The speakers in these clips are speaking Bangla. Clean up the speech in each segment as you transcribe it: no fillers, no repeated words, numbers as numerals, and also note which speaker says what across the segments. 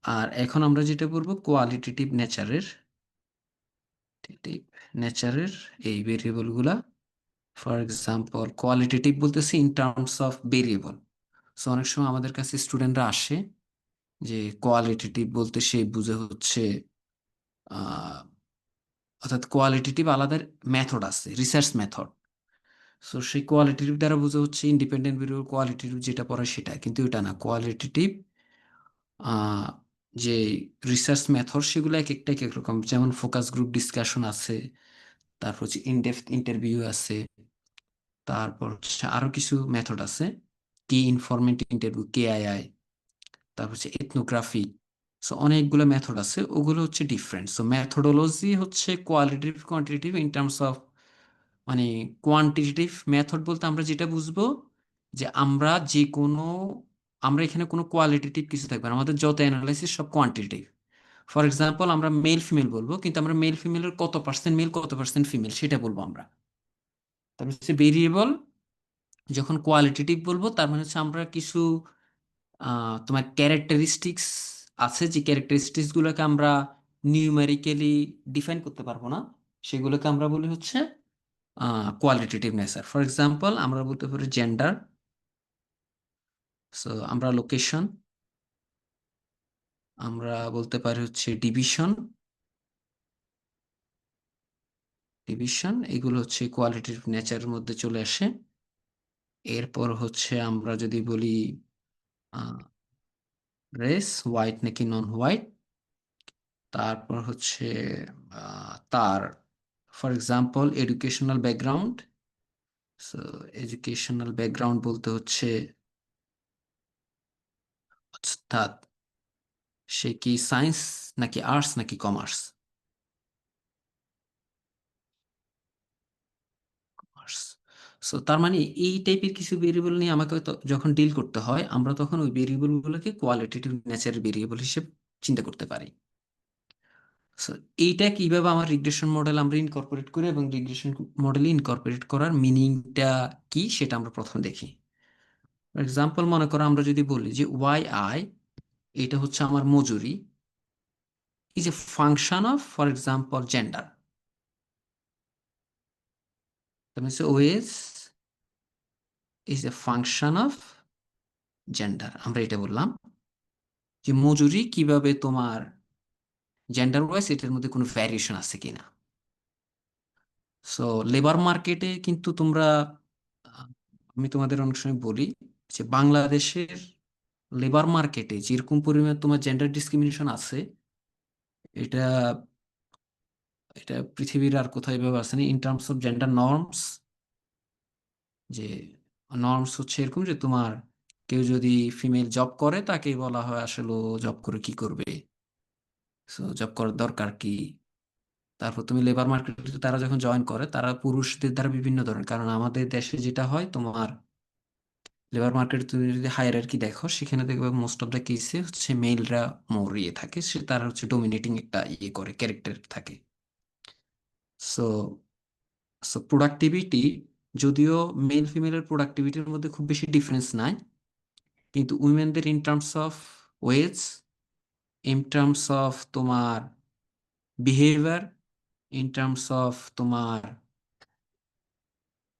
Speaker 1: আর এখন আমরা যেটা বলবো কোয়ালিটেটিভ নেচারের এই ভেরিয়েবলগুলা। ফর এক্সাম্পল কোয়ালিটেটিভ বলতেছি in terms of variable. So অনেক সময় আমাদের কাছে স্টুডেন্টরা আসে যে কোয়ালিটেটিভ বলতে সে বুঝে হচ্ছে আহ, অর্থাৎ কোয়ালিটেটিভ আলাদা মেথড আছে, রিসার্চ মেথড। সো সেই কোয়ালিটেটিভ দ্বারা বোঝা হচ্ছে ইন্ডিপেন্ডেন্ট ভেরিয়েবল, কোয়ালিটেটিভ যেটা পড়ে সেটা, কিন্তু এটা না। কোয়ালিটেটিভ যে রিসার্চ মেথড সেগুলো এক একটা এক এক রকম। যেমন ফোকাস গ্রুপ ডিসকাশন আছে, তারপর হচ্ছে ইনডেপথ ইন্টারভিউ আছে, তারপর হচ্ছে আরো কিছু মেথড আছে, কি ইনফরমেন্ট ইন্টারভিউ, কেআইআই, তারপর হচ্ছে এথনোগ্রাফি। সো অনেকগুলো মেথড আছে, ওগুলো হচ্ছে ডিফারেন্ট। সো মেথডোলজি হচ্ছে qualitative quantitative in terms of, মানে কোয়ান্টিটেটিভ মেথড বলতে আমরা যেটা বুঝবো যে আমরা এখানে কোনো কোয়ালিটেটিভ কিছু থাকবে না, আমাদের যত অ্যানালাইসিস সব কোয়ান্টিটেটিভ। ফর এক্সাম্পল আমরা মেল ফিমেল বলবো, কিন্তু আমরা মেল ফিমেলের কত পার্সেন্ট মেল কত পার্সেন্ট ফিমেল সেটা বলবো আমরা। তারপর হচ্ছে ভেরিয়েবল, যখন কোয়ালিটেটিভ বলবো তার মানে হচ্ছে আমরা কিছু তোমার ক্যারেক্টারিস্টিক্স আছে, যে ক্যারেক্টারিস্টিক্স গুলোকে আমরা নিউমেরিক্যালি ডিফাইন করতে পারবো না, সেগুলোকে আমরা বলি হচ্ছে কোয়ালিটেটিভ নেচার। ফর এক্সাম্পল আমরা বলতে পারি জেন্ডার, সো আমরা লোকেশন, আমরা বলতে পারি হচ্ছে ডিভিশন, এগুলো হচ্ছে কোয়ালিটেটিভ নেচারের মধ্যে চলে আসে। এরপর হচ্ছে আমরা যদি বলি রেস, হোয়াইট নাকি নন হোয়াইট, তারপর হচ্ছে তার for example educational background. So educational background বলতে হচ্ছে অর্থাৎ সে কি সায়েন্স নাকি আর্টস নাকি কমার্স। সো তার মানে এই টাইপের কিছু ভেরিয়েবল নিয়ে আমাকে যখন ডিল করতে হয়, আমরা তখন ওই ভেরিয়েবল গুলোকে কোয়ালিটেটিভ নেচারের ভেরিয়েবল হিসেবে চিন্তা করতে পারি। সো এইটা কিভাবে আমার রিগ্রেশন মডেল আমরা ইনকর্পোরেট করি, এবং রিগ্রেশন মডেলে ইনকর্পোরেট করার মিনিংটা কি সেটা আমরা প্রথমে দেখি। ফর এক্সাম্পল মনে করো আমরা যদি বলি যে ওয়াই আই, এটা হচ্ছে আমার মজুরি, is a function of for example gender. তার মানে wage is a function of gender, আমরা এটা বললাম যে মজুরি কিভাবে তোমার জেন্ডার ওয়াইজ এটার মধ্যে কোনো ভ্যারিয়েশন আছে কিনা। সো লেবার মার্কেটে কিন্তু তোমরা আহ, আমি তোমাদের অনেক সময় বলি যে বাংলাদেশের লেবার মার্কেটে যেরকম পরিমাণ তোমার জেন্ডার ডিসক্রিমিনেশন আছে, এটা এটা পৃথিবীর আর কোথাও এভাবে আছে না। In terms of gender norms, যে নর্মস হচ্ছে এরকম যে তোমার কেউ যদি ফিমেল জব করে তাকে বলা হয় আসলে জব করে কি করবে, সো জব করার দরকার কি। তারপর তুমি লেবার মার্কেটে তারা যখন জয়েন করে তারা পুরুষদের দ্বারা বিভিন্ন ধরনের, কারণ আমাদের দেশে যেটা হয় তোমার লেবার মার্কেটে তুমি যদি হায়ারার্কি দেখো সেখানে দেখবে মোস্ট অফ দ্য কেসে হচ্ছে মেলরা মোর ইয়ে থাকে, সে তারা হচ্ছে ডোমিনেটিং একটা ইয়ে করে ক্যারেক্টার থাকে। সো সো প্রোডাক্টিভিটি, যদিও মেল ফিমেলের প্রোডাক্টিভিটির মধ্যে খুব বেশি ডিফারেন্স নাই, কিন্তু উইমেনদের in terms of wage, in terms of তোমার বিহেভিয়ার, ইন টার্মস অফ তোমার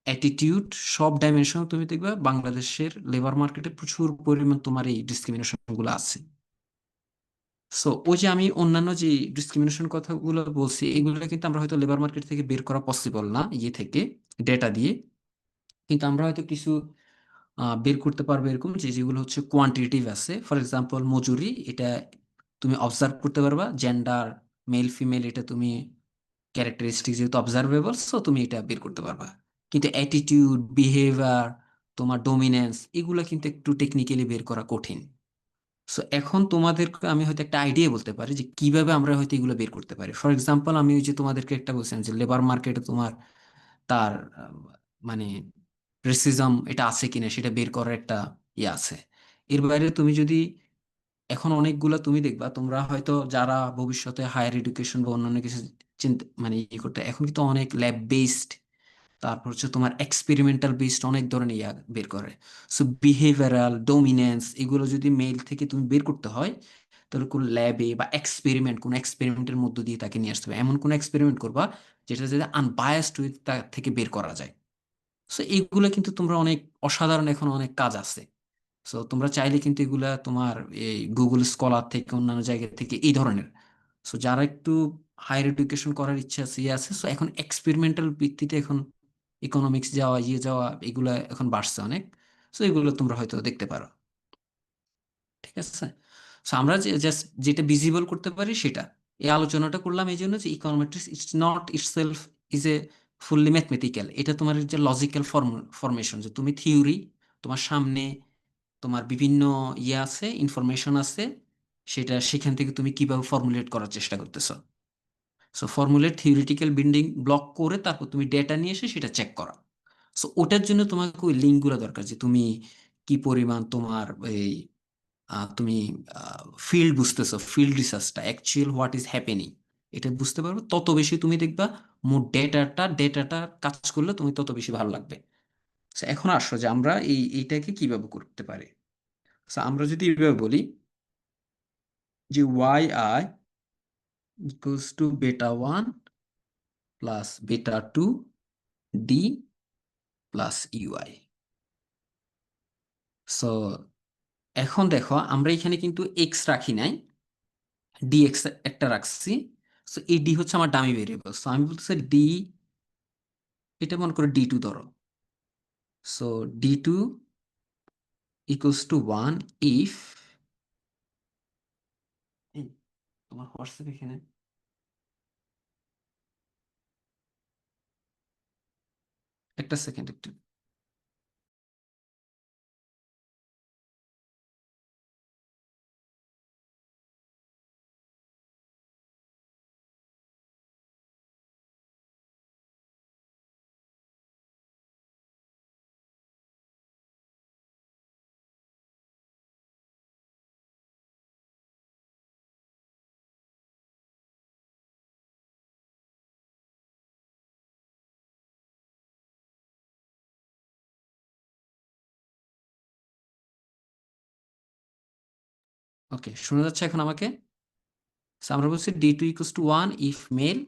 Speaker 1: অ্যাটিটিউড, সব ডাইমেনশন তুমি দেখবে বাংলাদেশের লেবার মার্কেটে প্রচুর পরিমাণ তোমার এই ডিসক্রিমিনেশন গুলো আছে। সো ওই যে আমি অন্যান্য যে ডিসক্রিমিনেশন কথাগুলো বলছি, এগুলো কিন্তু আমরা হয়তো লেবার মার্কেট থেকে বের করা পসিবল না ইয়ে থেকে, ডেটা দিয়ে। কিন্তু আমরা হয়তো কিছু বের করতে পারবো এরকম যে যেগুলো হচ্ছে কোয়ান্টিটেটিভ আছে। ফর এক্সাম্পল মজুরি, এটা তুমি অবজার্ভ করতে পারবা, জেন্ডার মেল ফিমেল এটা তুমি ক্যারেক্টারিস্টিক যেহেতু অবজারভেবল, সো তুমি এটা বের করতে পারবা। কিন্তু অ্যাটিটিউড, বিহেভিয়ার, তোমার ডোমিনেন্স, এগুলা কিন্তু একটু টেকনিক্যালি বের করা কঠিন। সো এখন তোমাদেরকে আমি হয়তো একটা আইডিয়া বলতে পারি যে কিভাবে আমরা হয়তো এগুলো বের করতে পারি। ফর এক্সাম্পল আমি ওই যে তোমাদেরকে একটা বলছিলাম যে লেবার মার্কেটে তোমার তার মানে রেসিজম এটা আছে কিনা সেটা বের করার একটা ইয়ে আছে। এর বাইরে তুমি যদি এখন অনেকগুলা তুমি দেখবা, তোমরা হয়তো যারা ভবিষ্যতে হায়ার এডুকেশন বা অন্যান্য কিছু চিন্তা মানে ইয়ে করতে, এখন কিন্তু অনেক ল্যাব বেসড, তারপর হচ্ছে তোমার এক্সপেরিমেন্টাল বেসড অনেক ধরনের ইয়া বের করে। সো বিহেভিয়ারাল ডোমিনেন্স এগুলো যদি মেল থেকে তুমি বের করতে হয়, তাহলে কোন ল্যাবে বা এক্সপেরিমেন্ট, কোন এক্সপেরিমেন্টের মধ্য দিয়ে তাকে নিয়ে আসতে হবে, এমন কোন এক্সপেরিমেন্ট করবা যেটা যদি আনবায়াসড ওয়ে তা থেকে বের করা যায়। সো এইগুলো কিন্তু তোমরা অনেক অসাধারণ, এখন অনেক কাজ আছে। সো তোমরা চাইলে কিন্তু এগুলা তোমার এই গুগল স্কলার থেকে অন্যান্য জায়গা থেকে এই ধরনের, সো যারা একটু হায়ার এডুকেশন করার ইচ্ছা আছে ইয়ে আছে, সো এখন এক্সপেরিমেন্টাল ভিত্তিতে এখন ইকোনমিক্স যাওয়া ইয়ে যাওয়া এগুলা এখন বাড়ছে অনেক। সো এগুলো তোমরা হয়তো দেখতে পারো। ঠিক আছে। সো আমরা যে জাস্ট যেটা ভিজিবল করতে পারি সেটা এই আলোচনাটা করলাম এই জন্য যে econometrics it's not itself is a fully mathematical. এটা তোমার যে লজিক্যাল ফরমেশন, যে তুমি থিওরি, তোমার সামনে তোমার বিভিন্ন ইয়ে আছে, ইনফরমেশন আছে, সেটা সেখান থেকে তুমি কিভাবে ফর্মুলেট করার চেষ্টা করতেছো। So formulate theoretical building block করে তারপর তুমি ডেটা নিয়ে এসে সেটা চেক করা। সো ওটার জন্য তোমাকে ওই লিঙ্কগুলো দরকার, যে তুমি কি পরিমাণ তোমার এই তুমি ফিল্ড বুঝতেছো, ফিল্ড রিসার্চটা অ্যাকচুয়াল হোয়াট ইজ হ্যাপেনিং এটা বুঝতে পারবে, তত বেশি তুমি দেখবা মোট ডেটাটা কাজ করলে তুমি তত বেশি ভালো লাগবে। So, এখন আসো যে আমরা এইটাকে কিভাবে করতে পারি। So, আমরা যদি এইভাবে বলি যে y i equals to beta one plus beta two d plus u i. So এখন দেখো আমরা এখানে কিন্তু এক্স রাখি নাই, ডি এক্স একটা রাখছি। সো এই ডি হচ্ছে আমার ডামি ভেরিয়েবল। সো আমি বলতেছি ডি, এটা মনে করো ডি টু ধরো। So d two equals to one if, তোমার হোয়াটসঅ্যাপ এখানে একটা সেকেন্ড একটু। ওকে, শোনা যাচ্ছে এখন আমাকে? So, আমরা বলছি d two equals to one if male,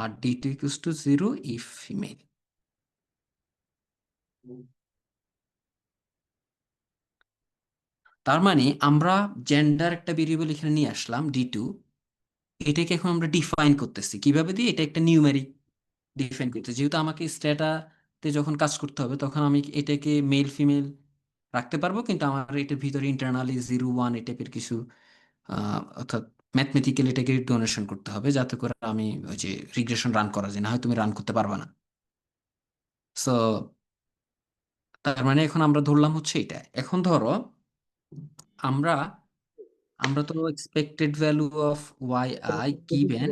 Speaker 1: আর d two equals to zero if female. তার মানে আমরা জেন্ডার একটা ভেরিয়েবল এখানে নিয়ে আসলাম ডি টু, এটাকে এখন আমরা ডিফাইন করতেছি কিভাবে দিয়ে, এটা একটা নিউমেরিক ডিফাইন করতে, যেহেতু আমাকে স্ট্যাটাতে যখন কাজ করতে হবে তখন আমি এটাকে মেল ফিমেল রাখতে পারবো, কিন্তু আমার এটার ভিতরে ইন্টারনালি জিরো ওয়ান এই টাইপের কিছু অর্থাৎ ম্যাথমেটিক্যালি এটাকে ডোনেশন করতে হবে, যাতে করে আমি ওই যে রিগ্রেশন রান করা যায়, না হয় তুমি রান করতে পারবে না। সো তার মানে এখন আমরা ধরলাম হচ্ছে এটা। এখন ধরো আমরা আমরা তো expected value of Y I given.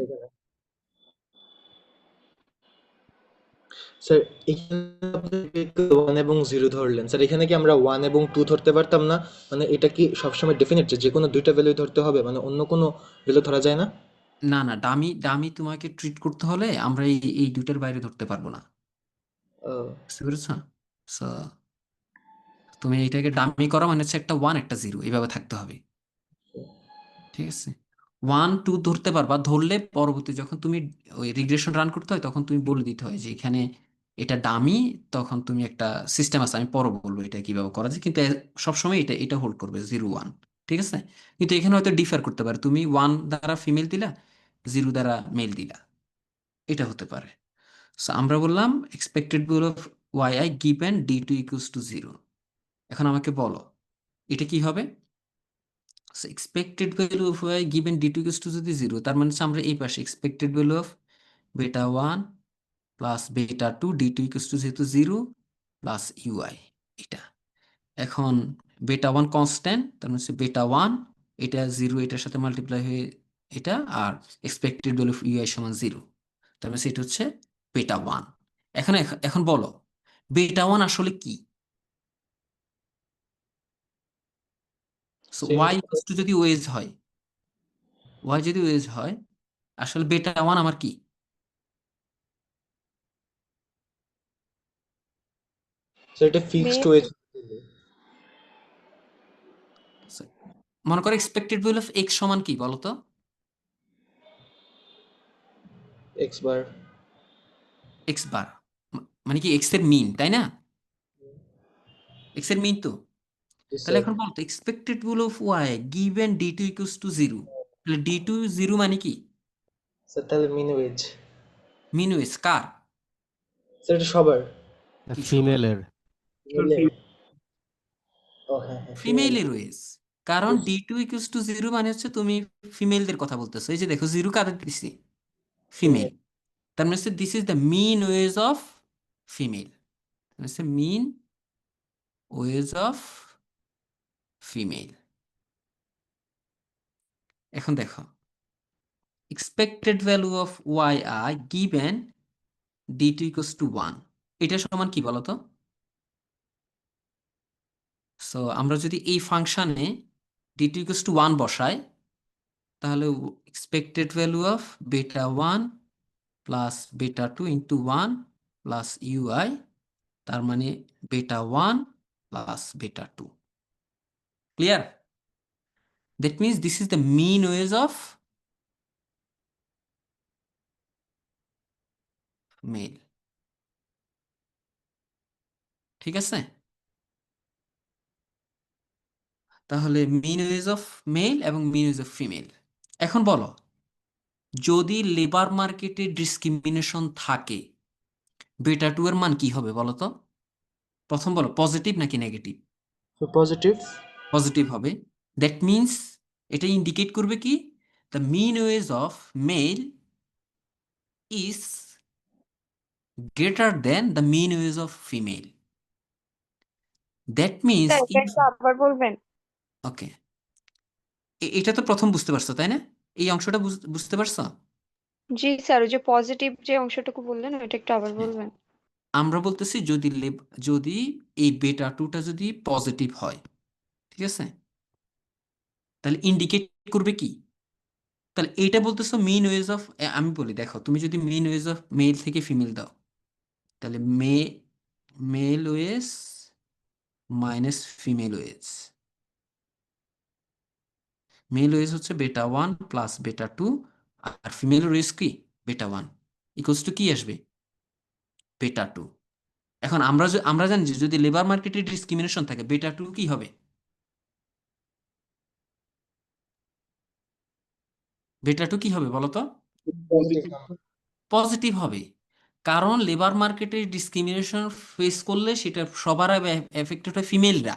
Speaker 2: Sir, এখানে আপনি ওয়ান এবং জিরো ধরলেন, স্যার এখানে কি আমরা ওয়ান এবং টু ধরতে পারতাম না? মানে এটা কি সবসময় ডেফিনেট যে কোনো দুইটা ভ্যালু ধরতে হবে, মানে অন্য কোনো ভ্যালু ধরা যায় না?
Speaker 1: না না, ডামি ডামি তোমাকে ট্রিট করতে হলে আমরা এই এই দুইটার বাইরে ধরতে পারবো না।
Speaker 2: আহ,
Speaker 1: বুঝতে পেরেছো? So, তুমি এটাকে ডামি করা মানে হচ্ছে একটা ওয়ান একটা জিরো এইভাবে থাকতে হবে। ঠিক আছে। ওয়ান টু ধরতে পারবা, ধরলে পরবর্তী যখন তুমি ওই রিগ্রেশন রান করতে হয় তখন তুমি বলে দিতে হয় যে এখানে এটা ডামি, তখন তুমি একটা সিস্টেম আছে, আমি পরে বলবো এটা কিভাবে করা যায়, কিন্তু সবসময় এটা এটা হোল্ড করবে জিরো ওয়ান। ঠিক আছে। কিন্তু এখানে হয়তো ডিফার করতে পারে, তুমি ওয়ান দ্বারা ফিমেল দিলা, জিরো দ্বারা মেল দিলা, এটা হতে পারে। সো আমরা বললাম expected value of Y I given d two equals to zero. এখন আমাকে বলো এটা কি হবে। Expected value of Y given d two equals to যদি জিরো, তার মানে হচ্ছে আমরা এই পাশে expected value of beta one plus beta two d two equals to যেহেতু জিরো প্লাস ইউআই এটা। এখন বেটা ওয়ান কনস্ট্যান্ট, তার মানে হচ্ছে বেটা ওয়ান, এটা জিরো এটার সাথে মাল্টিপ্লাই হয়ে এটা, are expected value of UI সমান জিরো, তার মানে সেটা হচ্ছে বেটা ওয়ান। এখন এখন বলো বেটা ওয়ান আসলে কি। So
Speaker 2: same.
Speaker 1: Y equals to যদি ওয়েজ হয়, ওয়াই যদি ওয়েজ হয়, আসলে বেটা ওয়ান আমার কি।
Speaker 2: স্যার এটা ফিক্সড
Speaker 3: মেল।
Speaker 2: হয়েছে।
Speaker 1: মনে করো এক্সপেক্টেড ভ্যালু অফ এক্স সমান কি বলো তো?
Speaker 2: X bar.
Speaker 1: এক্স বার মানে কি এক্স এর মিন, তাই না? এক্স এর মিন তো।
Speaker 2: জি
Speaker 1: তাহলে
Speaker 2: স্যার।
Speaker 1: এখন বলো তো expected value of Y given d two equals to zero, তাহলে ডি টু জিরো মানে কি?
Speaker 2: স্যার তাহলে মিন ওয়েজ।
Speaker 1: মিন ওয়েজ কার?
Speaker 2: স্যার এটা সবার।
Speaker 1: কি সবার?
Speaker 3: ফিমেলের।
Speaker 2: মিলে। ও হ্যাঁ হ্যাঁ,
Speaker 1: ফিমেলের
Speaker 2: ফিমেলের।
Speaker 1: ওয়েজ। কারণ d two equals to zero মানে হচ্ছে তুমি ফিমেলদের কথা বলতেছো। এই যে দেখো জিরো কাদের দিছি? ফিমেল।
Speaker 2: ফিমেল।
Speaker 1: তার মানে হচ্ছে this is the mean wage of female, হচ্ছে মিন ওয়েজ অফ ফিমেল। এখন দেখো expected value of Y I given d two equals to one, এটা সমান কি বলতো? সো আমরা যদি এই ফাংশনে d two equals to one বসাই, তাহলে expected value of beta one plus beta two into one plus UI, তার মানে beta one plus beta two. Clear? That means this is the mean wage of male. ঠিক আছে? তাহলে মিন ওয়েজ অফ মেল এবং মিন ওয়েজ অফ ফিমেল। এখন বলো, যদি লেবার মার্কেটে ডিসক্রিমিনেশন থাকে, বেটা টু এর মান কি হবে বলো তো? প্রথম বলো পজিটিভ নাকি নেগেটিভ?
Speaker 2: পজিটিভ।
Speaker 1: পজিটিভ হবে। দ্যাট মিনস এটা ইন্ডিকেট করবে কি, the mean wage of male is greater than the mean wage of female. That means
Speaker 4: sir এটা
Speaker 1: ইফ,
Speaker 4: একটু আবার বলবেন?
Speaker 1: ওকে, এটা তো প্রথম বুঝতে পারছো তাই না? এই অংশটা বুঝতে পারছো?
Speaker 4: জি স্যার, ওই যে পজিটিভ যে অংশটুকু বললেন ওটা একটু আবার
Speaker 1: হ্যাঁ।
Speaker 4: বলবেন।
Speaker 1: আমরা বলতেছি যদি যদি এই বেটা টুটা যদি পজিটিভ হয়, ঠিক আছে, তাহলে ইন্ডিকেট করবে কি? তাহলে এইটা বলতেছো মিন ওয়েজ অফ, আমি বলি দেখো তুমি যদি মিন ওয়েজ অফ মেল থেকে ফিমেল দাও, তাহলে male wage minus female wage, male wage হচ্ছে beta one plus beta two, আর ফিমেল ওয়েজ কি বেটা ওয়ান, ইকুয়ালস টু কি আসবে? বেটা টু। এখন আমরা জানি যে যদি লেবার মার্কেটে ডিসক্রিমিনেশন থাকে বেটা টু কি হবে? বেটা টু কি হবে বলো তো?
Speaker 2: Positive number.
Speaker 1: পজিটিভ হবে। কারণ লেবার মার্কেটে ডিসক্রিমিনেশন ফেস করলে সেটা সবার এফেক্টেড হয় ফিমেলরা।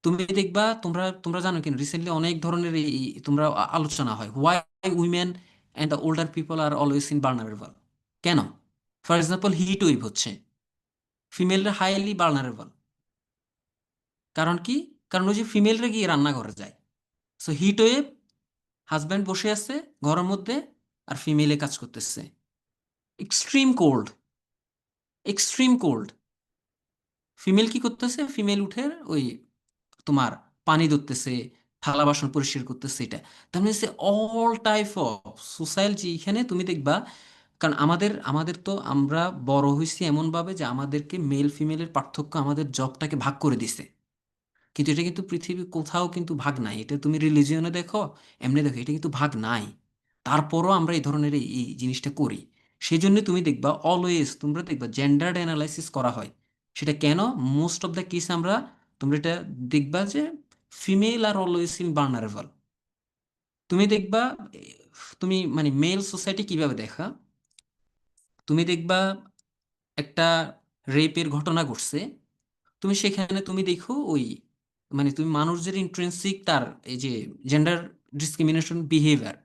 Speaker 1: তুমি দেখবা, তোমরা তোমরা জানো কিনা রিসেন্টলি অনেক ধরনের তোমরা আলোচনা হয় why women and the older people are always in vulnerable. কেন? ফর এক্সাম্পল হিট ওয়েভ হচ্ছে, ফিমেলরা হাইলি ভালনারেবল। কারণ কি? কারণ ওই যে ফিমেলরা গিয়ে রান্নাঘরে যায়, সো হিট ওয়েভ, হাজব্যান্ড বসে আছে ঘরের মধ্যে আর ফিমেলে কাজ করতেছে, extreme cold, extreme cold. Female কি করতেছে? ফিমেল উঠে ওই তোমার পানি ধরতেছে, থালা বাসন পরিষ্কার করতেছে, এটা তার মানে অল টাইপ অফ সোসাইল যে এখানে তুমি দেখবা। কারণ আমাদের আমাদের তো আমরা বড় হয়েছি এমন ভাবে যে আমাদেরকে মেল ফিমেলের পার্থক্য আমাদের জবটাকে ভাগ করে দিছে, কিন্তু এটা কিন্তু পৃথিবী কোথাও কিন্তু ভাগ নাই। এটা তুমি রিলিজিয়নে দেখো, এমনি দেখো, এটা কিন্তু ভাগ নাই। তারপরও আমরা এই ধরনের এই জিনিসটা করি। সেই জন্য তুমি দেখবা অলওয়েজ তোমরা দেখবা জেন্ডার অ্যানালাইসিস করা হয়। সেটা কেন? মোস্ট অফ দ্য কেস আমরা, তোমরা এটা দেখবা যে female are always in vulnerable. তুমি দেখবা তুমি মানে মেল সোসাইটি কিভাবে দেখা, তুমি দেখবা একটা রেপের ঘটনা ঘটছে, তুমি সেখানে তুমি দেখো ওই মানে তুমি মানুষ যে ইন্ট্রিনসিক তার এই যে জেন্ডার ডিসক্রিমিনেশন বিহেভিয়ার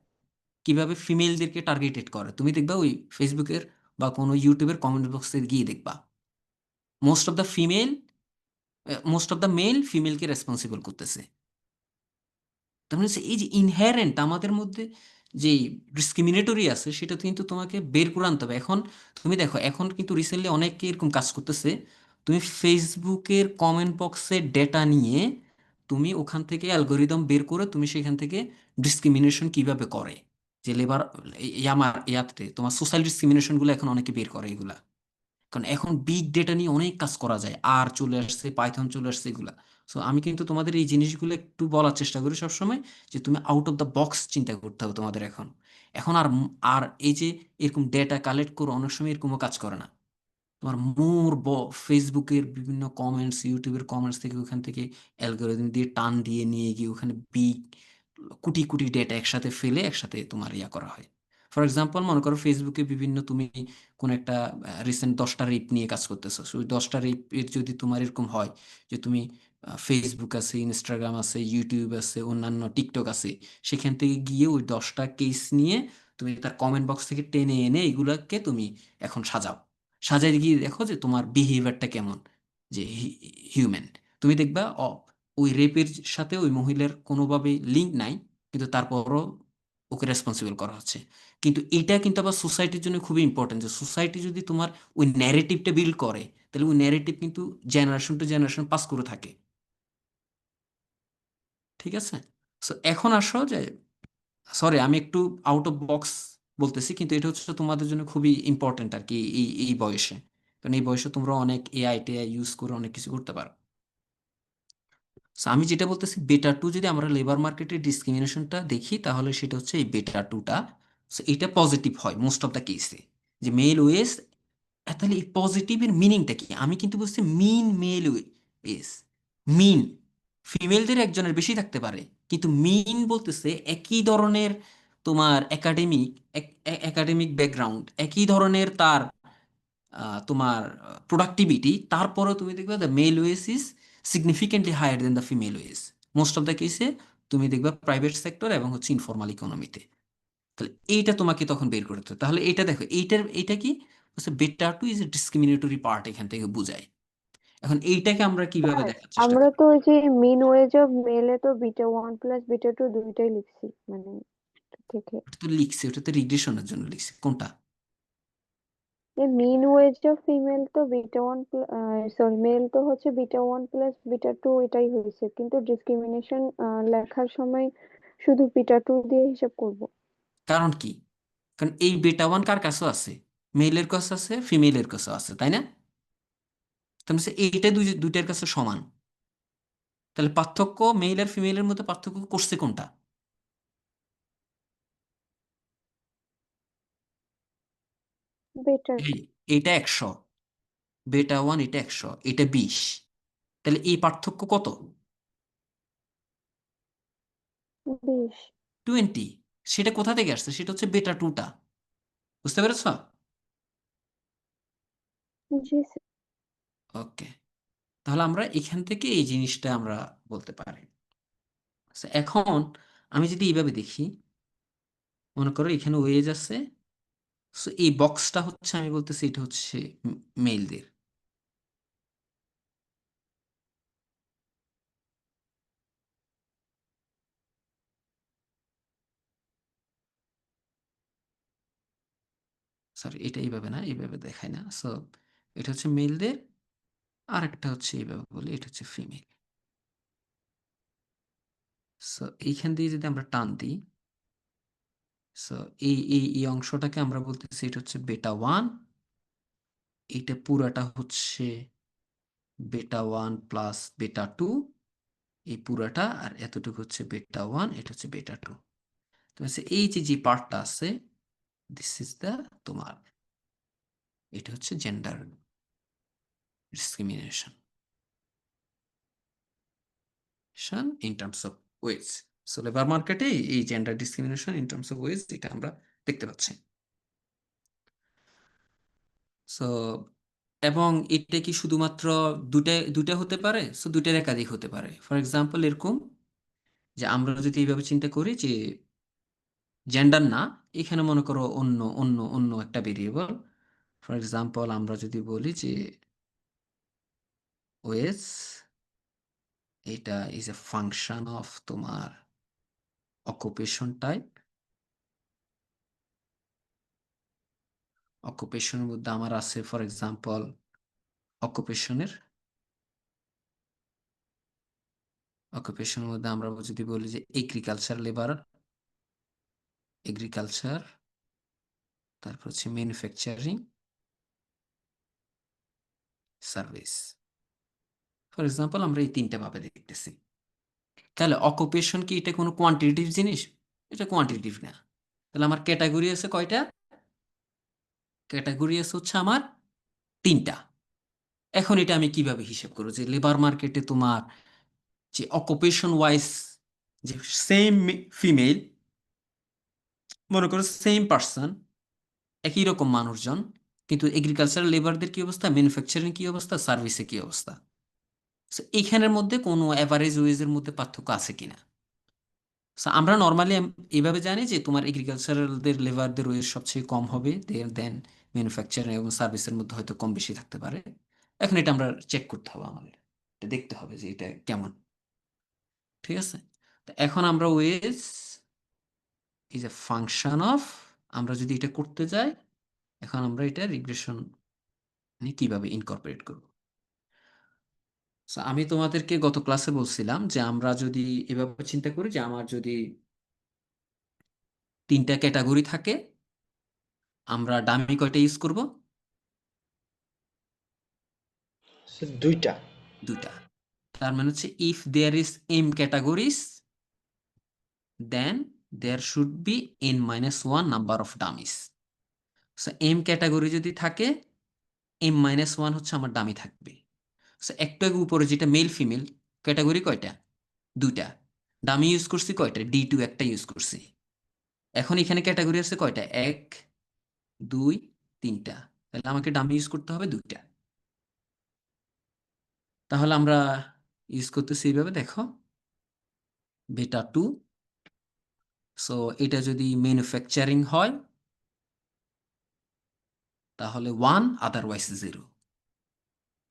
Speaker 1: কিভাবে ফিমেলদেরকে টার্গেটেড করে, তুমি দেখবা ওই ফেসবুকের বা কোনো ইউটিউবের কমেন্ট বক্সে গিয়ে দেখবা most of the female, most of the male ফিমেলকে রেসপন্সিবল করতেছে। তার মানে হচ্ছে এই যে ইনহেরেন্ট আমাদের মধ্যে যে ডিসক্রিমিনেটরি আছে সেটা কিন্তু তোমাকে বের করে আনতে হবে। এখন তুমি দেখো এখন কিন্তু রিসেন্টলি অনেকে এরকম কাজ করতেছে, তুমি ফেসবুকের কমেন্ট বক্সের ডেটা নিয়ে তুমি ওখান থেকে অ্যালগোরিদম বের করে তুমি সেখান থেকে ডিসক্রিমিনেশন কিভাবে করে, যে লেবার আমার ইয়াতে তোমার সোশ্যাল ডিসক্রিমিনেশনগুলো এখন অনেকে বের করে এগুলা। কারণ এখন বিগ ডেটা নিয়ে অনেক কাজ করা যায়, আর চলে আসছে, পাইথন চলে আসছে, এগুলা সো আমি কিন্তু তোমাদের এই জিনিসগুলো একটু বলার চেষ্টা করি সবসময়, যে তুমি আউট অফ দ্য বক্স চিন্তা করতে হবে তোমাদের এখন। এখন আর আর এই যে এরকম ডেটা কালেক্ট করে অনেক সময় এরকমও কাজ করে না। তোমার ফেসবুকের বিভিন্ন কমেন্টস, ইউটিউবের কমেন্টস থেকে ওখান থেকে অ্যালগোরিদম দিয়ে টান দিয়ে নিয়ে গিয়ে ওখানে কোটি কোটি ডেটা একসাথে ফেলে একসাথে তোমার ইয়া করা হয়। ফর এক্সাম্পল মনে করো ফেসবুকে বিভিন্ন তুমি কোন একটা রিসেন্ট 10টা রেপ নিয়ে কাজ করতেছো, ওই 10টা রেপের যদি তোমার এরকম হয় যে তুমি ফেসবুক আছে, ইনস্টাগ্রাম আছে, ইউটিউব আছে, অন্যান্য টিকটক আছে, সেখান থেকে গিয়ে ওই 10টা কেস নিয়ে তুমি তার কমেন্ট বক্স থেকে টেনে এনে এগুলাকে তুমি এখন সাজাও। সাজাই গিয়ে দেখো যে তোমার বিহেভিয়ারটা কেমন, যে হিউম্যান। তুমি দেখবা ওই রেপের সাথে ওই মহিলার কোনোভাবে লিঙ্ক নাই, কিন্তু তারপরও ওকে রেসপন্সিবল করা হচ্ছে। কিন্তু এটা কিন্তু আবার সোসাইটির জন্য খুবই ইম্পর্টেন্ট, যে সোসাইটি যদি তোমার ওই ন্যারেটিভটা বিল্ড করে, তাহলে ওই ন্যারেটিভ কিন্তু জেনারেশন টু জেনারেশন পাস করে থাকে। ঠিক আছে? সো এখন আসো যে, সরি আমি একটু আউট অফ বক্স বলতেছি, কিন্তু এটা হচ্ছে তোমাদের জন্য খুবই ইম্পর্টেন্ট আর কি এই এই বয়সে। কারণ এই বয়সে তোমরা অনেক এআই টেআই ইউজ করে অনেক কিছু করতে পারো। So, আমি যেটা বলতেছি, বেটা টু যদি আমরা লেবার মার্কেটের ডিসক্রিমিনেশনটা দেখি, তাহলে সেটা হচ্ছে এই বেটা টুটা। এটা পজিটিভ হয় মোস্ট অফ দ্য কেসে, যে মেল ওয়েস। তাহলে এই পজিটিভের মিনিংটা কি? আমি কিন্তু বলছি মিন মেল ওয়েস। মিন ফিমেলদের একজনের বেশি থাকতে পারে, কিন্তু মিন বলতেছে একই ধরনের তোমার একাডেমিক ব্যাকগ্রাউন্ড, একই ধরনের তার তোমার প্রোডাক্টিভিটি, তারপরেও তুমি দেখবে the male wages is significantly higher than the female wages. Most of the কেসে তুমি দেখবে প্রাইভেট সেক্টর এবং হচ্ছে ইনফর্মাল ইকোনমিতে। তাহলে এইটা তোমাকে তখন বের করতে হবে। তাহলে এটা দেখো, এইটা কি হচ্ছে, beta two is a discriminatory part এখান থেকে বোঝায়। এখন এইটাকে আমরা কিভাবে
Speaker 4: স্যার
Speaker 1: দেখার চেষ্টা
Speaker 4: আমরা
Speaker 1: করি?
Speaker 4: তো ওই যে মিন ওয়েজ অফ মেলে তো বিটা 1 প্লাস বিটা 2 দুইটাই লিখছি মানে থেকে।
Speaker 1: ওটা তো লিখছি, ওটা তো রিগ্রেশনের জন্য লিখছি। কোনটা?
Speaker 4: মিন ওয়েজ অফ ফিমেল তো বিটা 1, সরি মেল তো হচ্ছে বিটা 1 প্লাস বিটা 2 এটাই হয়েছে, কিন্তু ডিসক্রিমিনেশন লেখার সময় শুধু বিটা 2 দিয়ে হিসাব করব।
Speaker 1: কারণ কি? কারণ এই বেটা ওয়ান কার কাছেও আছে, মেলের কাছে আছে, ফিমেলের কাছেও আছে, তাই না? তার মানে এইটা দুইটার কাছে সমান। তাহলে পার্থক্য মেল আর ফিমেলের মধ্যে পার্থক্য করছে কোনটা?
Speaker 4: বেটার।
Speaker 1: এই এইটা 100, বেটা ওয়ান এটা 100, এটা 20। তাহলে এই পার্থক্য কত?
Speaker 4: 20।
Speaker 1: 20। সেটা কোথা থেকে আসছে? সেটা হচ্ছে বেটা টুটা। বুঝতে পেরেছ?
Speaker 4: জি স্যার।
Speaker 1: ওকে, তাহলে আমরা এখান থেকে এই জিনিসটা আমরা বলতে পারি। So, এখন আমি যদি এইভাবে দেখি, মনে করো এখানে ওয়েজ আছে, সো এই বক্সটা হচ্ছে আমি বলতেছি এটা হচ্ছে মেলদের। সরি, এটা এইভাবে না, এইভাবে দেখায় না। সো এটা হচ্ছে মেলদের, আর একটা হচ্ছে এইভাবে বলি এটা হচ্ছে ফিমেল। সো এইখান দিয়ে যদি আমরা টান দিই, সো এই অংশটাকে আমরা বলতেছি এটা হচ্ছে বেটা ওয়ান, এটা পুরাটা হচ্ছে beta one plus beta two, এই পুরাটা, আর এতটুকু হচ্ছে বেটা ওয়ান, এটা হচ্ছে বেটা টু। তো হচ্ছে এই যে যে পার্টটা আছে, দিস ইজ দ্য তোমার, এটা হচ্ছে gender discrimination in terms of wage. So labour মার্কেটে এই gender discrimination in terms of wage এটা আমরা দেখতে পাচ্ছি। সো এবং এটা কি শুধুমাত্র দুটা দুটা হতে পারে? সো দুইটার একাধিক হতে পারে। ফর এক্সাম্পল এরকম, যে আমরা যদি এইভাবে চিন্তা করি যে জেন্ডার না, এখানে মনে করো অন্য অন্য অন্য একটা ভেরিয়েবল। ফর এক্সাম্পল আমরা যদি বলি যে ওয়েজ, এটা ইজ এ ফাংশন অফ তোমার অকুপেশন টাইপ। অকুপেশনের মধ্যে আমার আছে ফর এক্সাম্পল অকুপেশনের অকুপেশনের মধ্যে আমরা যদি বলি যে এগ্রিকালচার লেবার, এগ্রিকালচার, তারপর হচ্ছে ম্যানুফ্যাকচারিং, সার্ভিস। ফর এক্সাম্পল আমরা এই তিনটা ভাবে দেখতেছি। তাহলে অকুপেশন কি এটা কোনো কোয়ান্টিটিভ জিনিস? এটা কোয়ান্টিটিভ না। তাহলে আমার ক্যাটাগরি আছে কয়টা? ক্যাটাগরি আছে হচ্ছে আমার তিনটা। এখন এটা আমি কিভাবে হিসেব করবো যে লেবার মার্কেটে তোমার যে অকুপেশন ওয়াইজ যে সেম ফিমেল, মনে করো সেম পার্সন, একই রকম মানুষজন, কিন্তু এগ্রিকালচারাল লেবারদের কি অবস্থা, ম্যানুফ্যাকচারিং কি অবস্থা, সার্ভিসে কি অবস্থা। So, এইখানের মধ্যে কোনো অ্যাভারেজ ওয়েজের মধ্যে পার্থক্য আছে কিনা। So, আমরা নর্মালি এইভাবে জানি যে তোমার এগ্রিকালচারালদের লেবারদের ওয়েজ সবচেয়ে কম হবে, দেন ম্যানুফ্যাকচারিং এবং সার্ভিসের মধ্যে হয়তো কম বেশি থাকতে পারে। এখন এটা আমরা চেক করতে হবে, আমাদের এটা দেখতে হবে যে এটা কেমন। ঠিক আছে, তো এখন আমরা wage is a function of, আমরা যদি এটা করতে যাই, এখন আমরা এটা রিগ্রেশন কিভাবে ইনকর্পোরেট করব। So, আমি তোমাদেরকে গত ক্লাসে বলছিলাম যে আমরা যদি এভাবে চিন্তা করি যে আমার যদি তিনটা ক্যাটাগরি থাকে, আমরা ডামি কয়টা ইউজ করব?
Speaker 2: স্যার দুইটা।
Speaker 1: দুইটা। তার মানে হচ্ছে if there is M categories then there should be n-1 number of dummies. So M category যদি থাকে, m-1 হচ্ছে আমার ডামি থাকবে। সো একটু আগে উপরে যেটা মেল ফিমেল ক্যাটাগরি কয়টা? দুইটা। ডামি ইউজ করছি কয়টা? D2 একটা ইউজ করছি। এখন এখানে ক্যাটাগরি আছে কয়টা? 1 2 3টা। তাহলে আমাকে ডামি ইউজ করতে হবে দুইটা। তাহলে আমরা ইউজ করতেছি এইভাবে, দেখো বেটা 2। সো এটা যদি ম্যানুফ্যাকচারিং হয় তাহলে 1, আদারওয়াইজ 0,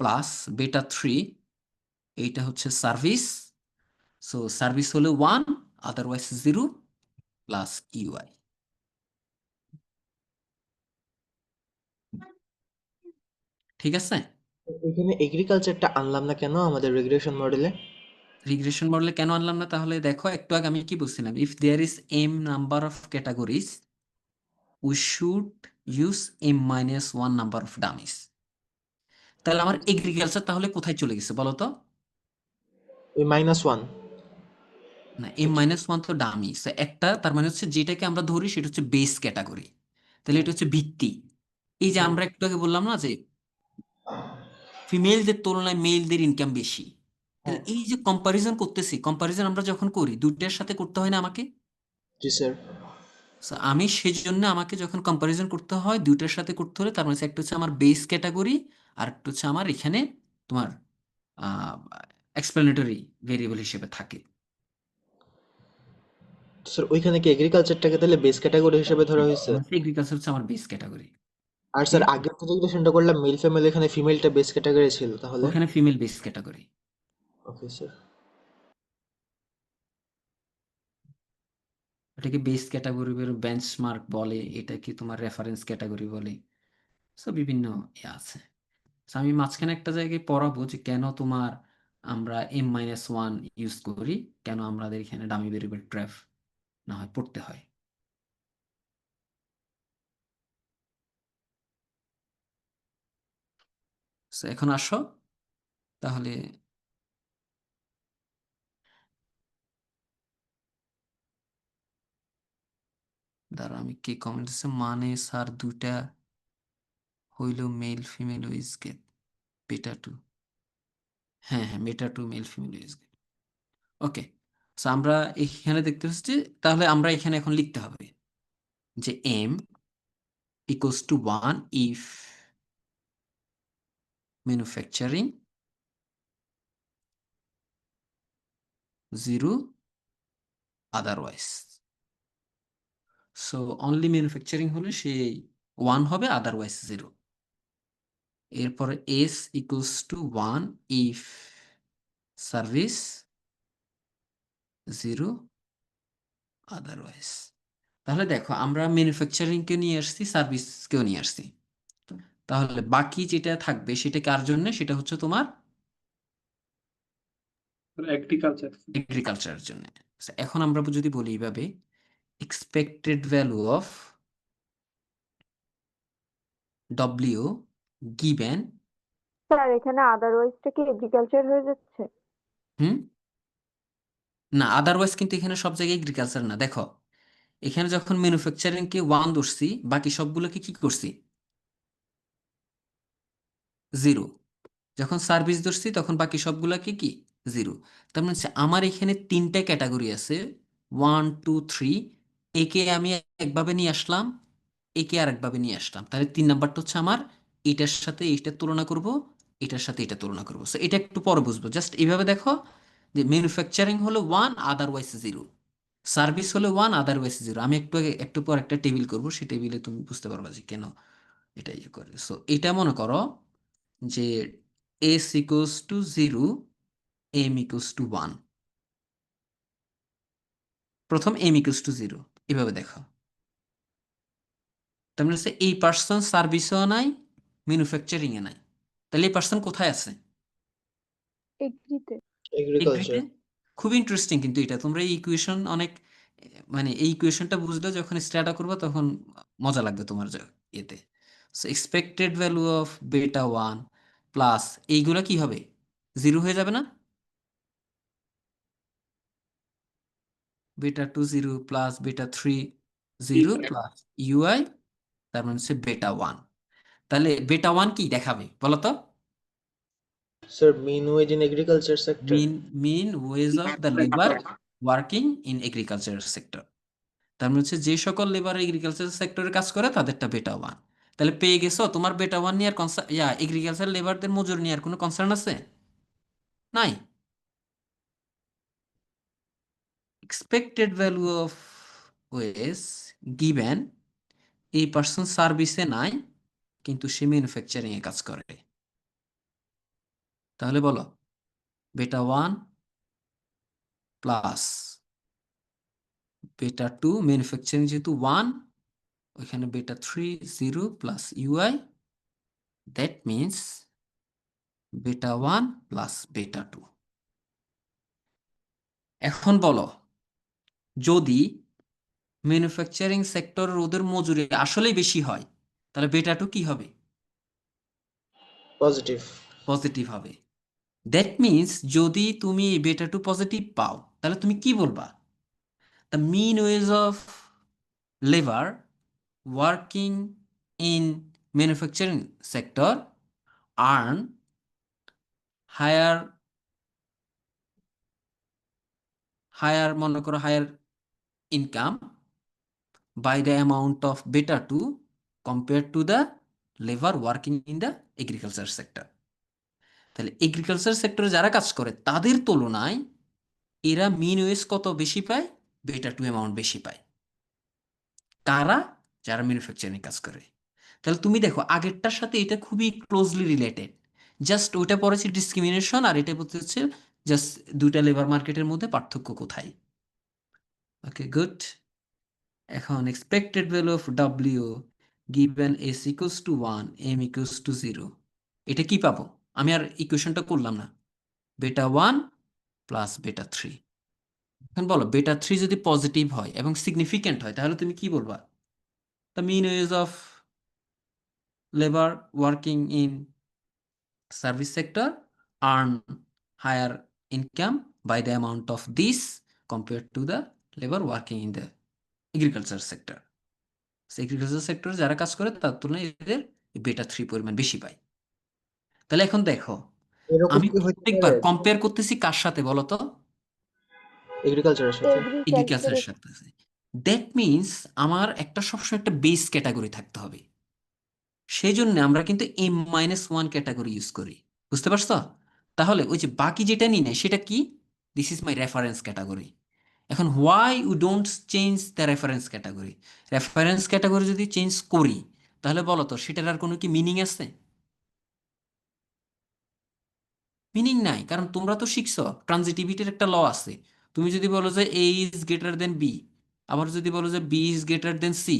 Speaker 1: প্লাস বেটা 3, এইটা হচ্ছে সার্ভিস। সো সার্ভিস হলে 1, আদারওয়াইজ 0, প্লাস ইউআই। ঠিক আছে,
Speaker 2: এখানে এগ্রিকালচারটা আনলাম না কেন আমাদের রিগ্রেশন মডেলে?
Speaker 1: রিগ্রেশন মডেলে কেন আনলাম না? তাহলে দেখো একটু আগে আমি কি বলছিলাম, if there is M number of categories we should use m-1 number of dummies. তাহলে আমার এগ্রিকালচার তাহলে কোথায় চলে গেছে বলো তো?
Speaker 2: ওই -1।
Speaker 1: না, m-1 তো ডামি। একটা, তার মানে হচ্ছে যেটাকে আমরা ধরি সেটা হচ্ছে বেস ক্যাটাগরি, তাহলে এটা হচ্ছে ভিত্তি। এই যে আমরা একটু আগে বললাম না যে ফিমেলদের তুলনায় মেলদের ইনকাম বেশি, তাহলে
Speaker 2: হ্যাঁ।
Speaker 1: এই যে কম্পারিজন করতেছি, কম্পারিজন আমরা যখন করি দুইটার সাথে করতে হয় না আমাকে?
Speaker 2: জি স্যার।
Speaker 1: So, আমি সেজন্য আমাকে যখন কম্পারিজন করতে হয় দুইটার সাথে করতে হলে, তার মানে একটা হচ্ছে আমার বেস ক্যাটাগরি, আর একটা হচ্ছে আমার এখানে তোমার এক্সপ্লেনেটরি ভেরিয়েবল হিসেবে থাকে।
Speaker 2: স্যার ওইখানে কি এগ্রিকালচারটাকে তাহলে বেস ক্যাটাগরি হিসেবে ধরা হয়েছে?
Speaker 1: এগ্রিকালচার হচ্ছে আমার বেস ক্যাটাগরি।
Speaker 2: আর
Speaker 1: ঠিক
Speaker 2: স্যার
Speaker 1: আছে,
Speaker 2: আগের যে রিগ্রেশনটা করলাম মেল ফিমেল, এখানে ফিমেলটা বেস ক্যাটাগরি ছিল তাহলে?
Speaker 1: ওখানে female base category.
Speaker 2: Okay sir.
Speaker 1: এটাকে বেস ক্যাটাগরি বেঞ্চমার্ক বলে, এটা কি তোমার রেফারেন্স ক্যাটাগরি বলে। সো বিভিন্ন আছে। So, আমি মাঝখানে একটা জায়গায় পড়াবো যে কেন তোমার আমরা m-1 ইউজ করি, কেন আমাদের এখানে ডামি ভেরিয়েবল ট্র্যাপ না হয় পড়তে হয়। So, এখন আসো তাহলে, দাঁড়া আমি কি কমেন্ট দিচ্ছে, মানে স্যার দুইটা হইল মেল ফিমেল উইজ গেট বেটা 2। হ্যাঁ হ্যাঁ, বেটা 2 মেল ফিমেল উইজ গেট। ওকে, সো আমরা এখানে দেখতে পাচ্ছি, তাহলে আমরা এখানে এখন লিখতে হবে যে m equals to 1 if manufacturing 0 otherwise। So only manufacturing হলে সেই 1 হবে, আদারওয়াইজ 0। এরপরে s equals to 1 if service 0 otherwise. তাহলে দেখো আমরা ম্যানুফ্যাকচারিংকে নিয়ে আসছি, সার্ভিসকেও নিয়ে আসছি, তাহলে বাকি যেটা থাকবে সেটা কার জন্য? সেটা হচ্ছে তোমার
Speaker 3: এগ্রিকালচার।
Speaker 1: এগ্রিকালচারের জন্য। So, এখন আমরা যদি বলি এইভাবে, expected value of W given
Speaker 4: sir এখানে আদারওয়াইজটা কি এগ্রিকালচার হয়ে যাচ্ছে?
Speaker 1: হুম, না আদারওয়াইজ কিন্তু এখানে সব জায়গায় এগ্রিকালচার না। দেখো এখানে যখন ম্যানুফ্যাকচারিং কে ওয়ান ধরছি, বাকি সবগুলোকে কি করছি? জিরো। যখন সার্ভিস ধরছি তখন বাকি সবগুলোকে কি? জিরো। তার মানে হচ্ছে আমার এখানে তিনটা ক্যাটাগরি আছে, 1 2 3। একে আমি একভাবে নিয়ে আসলাম, একে আর একভাবে নিয়ে আসলাম, তাহলে 3 নাম্বারটা হচ্ছে আমার এটার সাথে এইটা তুলনা করব, এটার সাথে এটা তুলনা করব। সো এটা একটু পরে বুঝবো, জাস্ট এইভাবে দেখো যে ম্যানুফ্যাকচারিং হলো ওয়ান, আদারওয়াইজ জিরো। সার্ভিস হলো ওয়ান, আদারওয়াইজ জিরো। আমি একটু পর একটা টেবিল করব, সেই টেবিলে তুমি বুঝতে পারবা যে কেন এটা ইয়ে করে। সো এটা মনে করো যে s equals to zero, m equals to one. প্রথম এম ইকুয়ালস টু জিরো, এভাবে দেখো। তার মানে হচ্ছে এই পার্সন সার্ভিসও নাই, ম্যানুফ্যাকচারিং এ নাই, তাহলে এই পার্সন কোথায় আছে?
Speaker 4: এগ্রিতে।
Speaker 2: এগ্রিকালচার।
Speaker 1: এগ্রিতে। খুব ইন্টারেস্টিং কিন্তু এটা, তোমরা এই ইকুয়েশন অনেক মানে এই ইকুয়েশনটা বুঝলে যখন স্টার্ট করবে তখন মজা লাগবে তোমার এতে। So expected value of beta one plus এইগুলা কি হবে? জিরো হয়ে যাবে না? Beta two zero plus beta three zero plus UI, তার মানে হচ্ছে বেটা ওয়ান। তাহলে বেটা ওয়ান কি দেখাবে বলো তো?
Speaker 2: Sir mean wage in agriculture sector.
Speaker 1: Mean mean wage of the labour working in agriculture sector. তার মানে হচ্ছে যে সকল লেবার এগ্রিকালচার সেক্টরে কাজ করে তাদেরটা বেটা ওয়ান। তাহলে পেয়ে গেছো, তোমার বেটা ওয়ান নিয়ে আর এগ্রিকালচার লেবারদের মজুরি নিয়ে আর কোনো কনসার্ন আছে? নাই। Expected value of wage given, এই পার্সন সার্ভিসে নাই কিন্তু সে ম্যানুফ্যাকচারিং এ কাজ করে। তাহলে বলো beta one plus beta two, manufacturing যেহেতু ওয়ান, ওইখানে beta three zero plus UI, that means beta one plus beta two. এখন বলো যদি ম্যানুফ্যাকচারিং সেক্টরের ওদের মজুরি আসলেই বেশি হয়, তাহলে বেটা টু কি হবে?
Speaker 2: পজিটিভ।
Speaker 1: পজিটিভ হবে। দ্যাট মিনস যদি তুমি বেটা টু পজিটিভ পাও তাহলে তুমি কি বলবা? The mean wage of labour working in manufacturing sector earn higher, মনে করো higher income by the amount of beta 2 compared to the labor working in the agriculture sector। তাহলে এগ্রিকালচার সেক্টরে যারা কাজ করে তাদের তুলনায় এরা মিন ওয়েজ কত বেশি পায়? বেটা টু অ্যামাউন্ট বেশি পায়। কারা? যারা ম্যানুফ্যাকচারিং কাজ করে। তাহলে তুমি দেখো আগেরটার সাথে এটা খুবই ক্লোজলি রিলেটেড, জাস্ট ওইটা পড়েছে ডিসক্রিমিনেশন আর এটা বলতে হচ্ছে জাস্ট দুইটা লেবার মার্কেটের মধ্যে পার্থক্য কোথায়। Okay good. এখন expected value of W given S equals to one, M equals to zero, এটা কি পাবো? আমি আর ইকুয়েশনটা করলাম না, বেটা ওয়ান প্লাস বেটা থ্রি। এখন বলো বেটা থ্রি যদি পজিটিভ হয় এবং সিগনিফিক্যান্ট হয় তাহলে তুমি কি বলবা? The mean wage of labour working in service sector earn higher income by the amount of this compare to the labour working in the agriculture sector. Agriculture সেক্টরে যারা কাজ করে তার তুলনায় এদের বেটা থ্রি পরিমাণ বেশি পায়। তাহলে এখন দেখো
Speaker 2: এরকম
Speaker 1: আমি
Speaker 2: কি হইতে
Speaker 1: প্রত্যেকবার
Speaker 2: পারে?
Speaker 1: কম্পেয়ার করতেছি কার সাথে বলো তো?
Speaker 2: এগ্রিকালচারের সাথে।
Speaker 1: এগ্রিকালচারের
Speaker 4: এগ্রিকালচারের।
Speaker 1: সাথে। দ্যাট মিনস আমার একটা সবসময় একটা বেস ক্যাটাগরি থাকতে হবে। সেই জন্য আমরা কিন্তু M-1 ক্যাটাগরি ইউজ করি, বুঝতে পারছো? তাহলে ওই যে বাকি যেটা নিই না সেটা কি? This is my reference category. এখন why you don't change the reference category? Reference category যদি চেঞ্জ করি তাহলে বলো তো সেটার আর কোনো কি মিনিং আছে? মিনিং নাই, কারণ তোমরা তো শিখছো ট্রানজিটিভিটির একটা ল আছে। তুমি যদি বলো যে A is greater than B, আবার যদি বলো যে B is greater than C,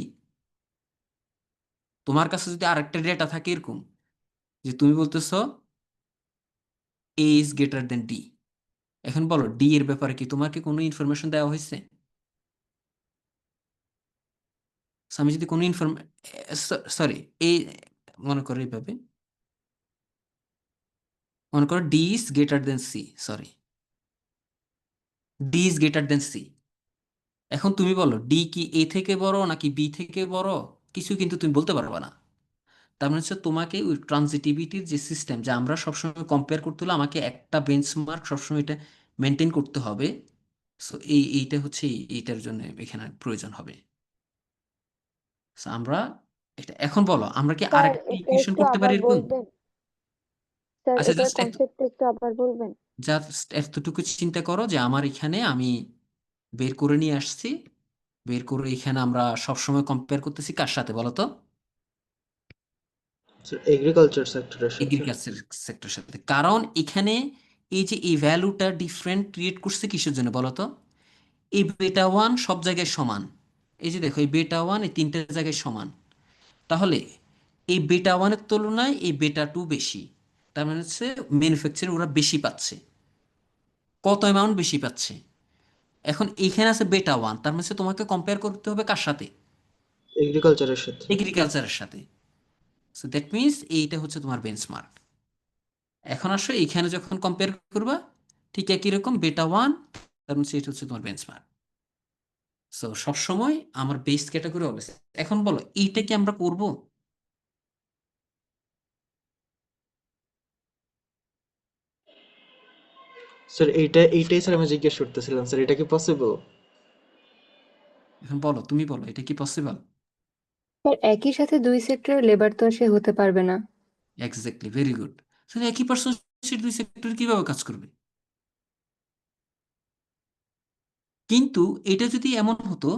Speaker 1: তোমার কাছে যদি আরেকটা ডেটা থাকে এরকম যে তুমি বলতেছো এ ইজ গ্রেটার দেন ডি, এখন বলো ডি এর ব্যাপারে কি তোমাকে কোনো ইনফরমেশন দেওয়া হয়েছে? So, আমি যদি কোনো সরি এই মনে করো এইভাবে মনে করো D is greater than C, sorry, D is greater than C. এখন তুমি বলো ডি কি এ থেকে বড় নাকি বি থেকে বড়, কিছু কিন্তু তুমি বলতে পারবে না। তার মানে হচ্ছে তোমাকে ওই ট্রানজিটিভিটির যে সিস্টেম, যা আমরা সবসময় কম্পেয়ার করতে হলে আমাকে একটা বেঞ্চমার্ক সবসময় এটা মেনটেন করতে হবে। সো এইটা হচ্ছে এইটার জন্য এখানে প্রয়োজন হবে। So, আমরা এটা এখন বলো আমরা কি
Speaker 4: স্যার
Speaker 1: আরেকটা
Speaker 4: এটা
Speaker 1: ইকুয়েশন
Speaker 4: একটু
Speaker 1: করতে
Speaker 4: আবার
Speaker 1: পারি এরকম?
Speaker 4: বলবেন? স্যার
Speaker 1: আচ্ছা,
Speaker 4: এটার কনসেপ্টটা একটু আবার বলবেন?
Speaker 1: জাস্ট এতটুকু চিন্তা করো যে আমার এখানে আমি বের করে নিয়ে আসছি, বের করে এখানে আমরা সবসময় কম্পেয়ার করতেছি কার সাথে বলো তো?
Speaker 2: স্যার এগ্রিকালচার সেক্টরের সাথে।
Speaker 1: এগ্রিকালচার সেক্টরের সাথে। কারণ এখানে এই যে এই ভ্যালুটা ডিফারেন্ট ক্রিয়েট করছে কিসের জন্য বলো তো? এই বেটা ওয়ান সব জায়গায় সমান, এই যে দেখো এই বেটা ওয়ান এই তিনটে জায়গায় সমান, তাহলে এই বেটা ওয়ানের তুলনায় এই বেটা টু বেশি। তার মানে হচ্ছে ম্যানুফ্যাকচারিং ওরা বেশি পাচ্ছে। কত অ্যামাউন্ট বেশি পাচ্ছে? এখন এইখানে আছে বেটা ওয়ান, তার মানে হচ্ছে তোমাকে কম্পেয়ার করতে হবে কার সাথে?
Speaker 2: এগ্রিকালচারের সাথে।
Speaker 1: এগ্রিকালচারের সাথে। সো দ্যাট মিনস এইটা হচ্ছে তোমার বেঞ্চমার্ক। এখন আসো এইখানে যখন কম্পেয়ার করবা ঠিক একই রকম বেটা ওয়ান, তার মানে এটা হচ্ছে তোমার বেঞ্চমার্ক। সো সবসময় আমার বেস ক্যাটাগরি অবস্থা। এখন বলো এইটা কি আমরা করব?
Speaker 2: স্যার এইটাই স্যার আমি জিজ্ঞেস করতেছিলাম, স্যার এটা কি পসিবল?
Speaker 1: এখন বলো, তুমি বলো এটা কি পসিবল?
Speaker 3: স্যার একই সাথে দুই সেক্টরের লেবার তো আর সে হতে পারবে না।
Speaker 1: Exactly, very good. তাহলে একই পার্সন দুই সেক্টরে কিভাবে কাজ করবে? কিন্তু এটা যদি এমন হতো,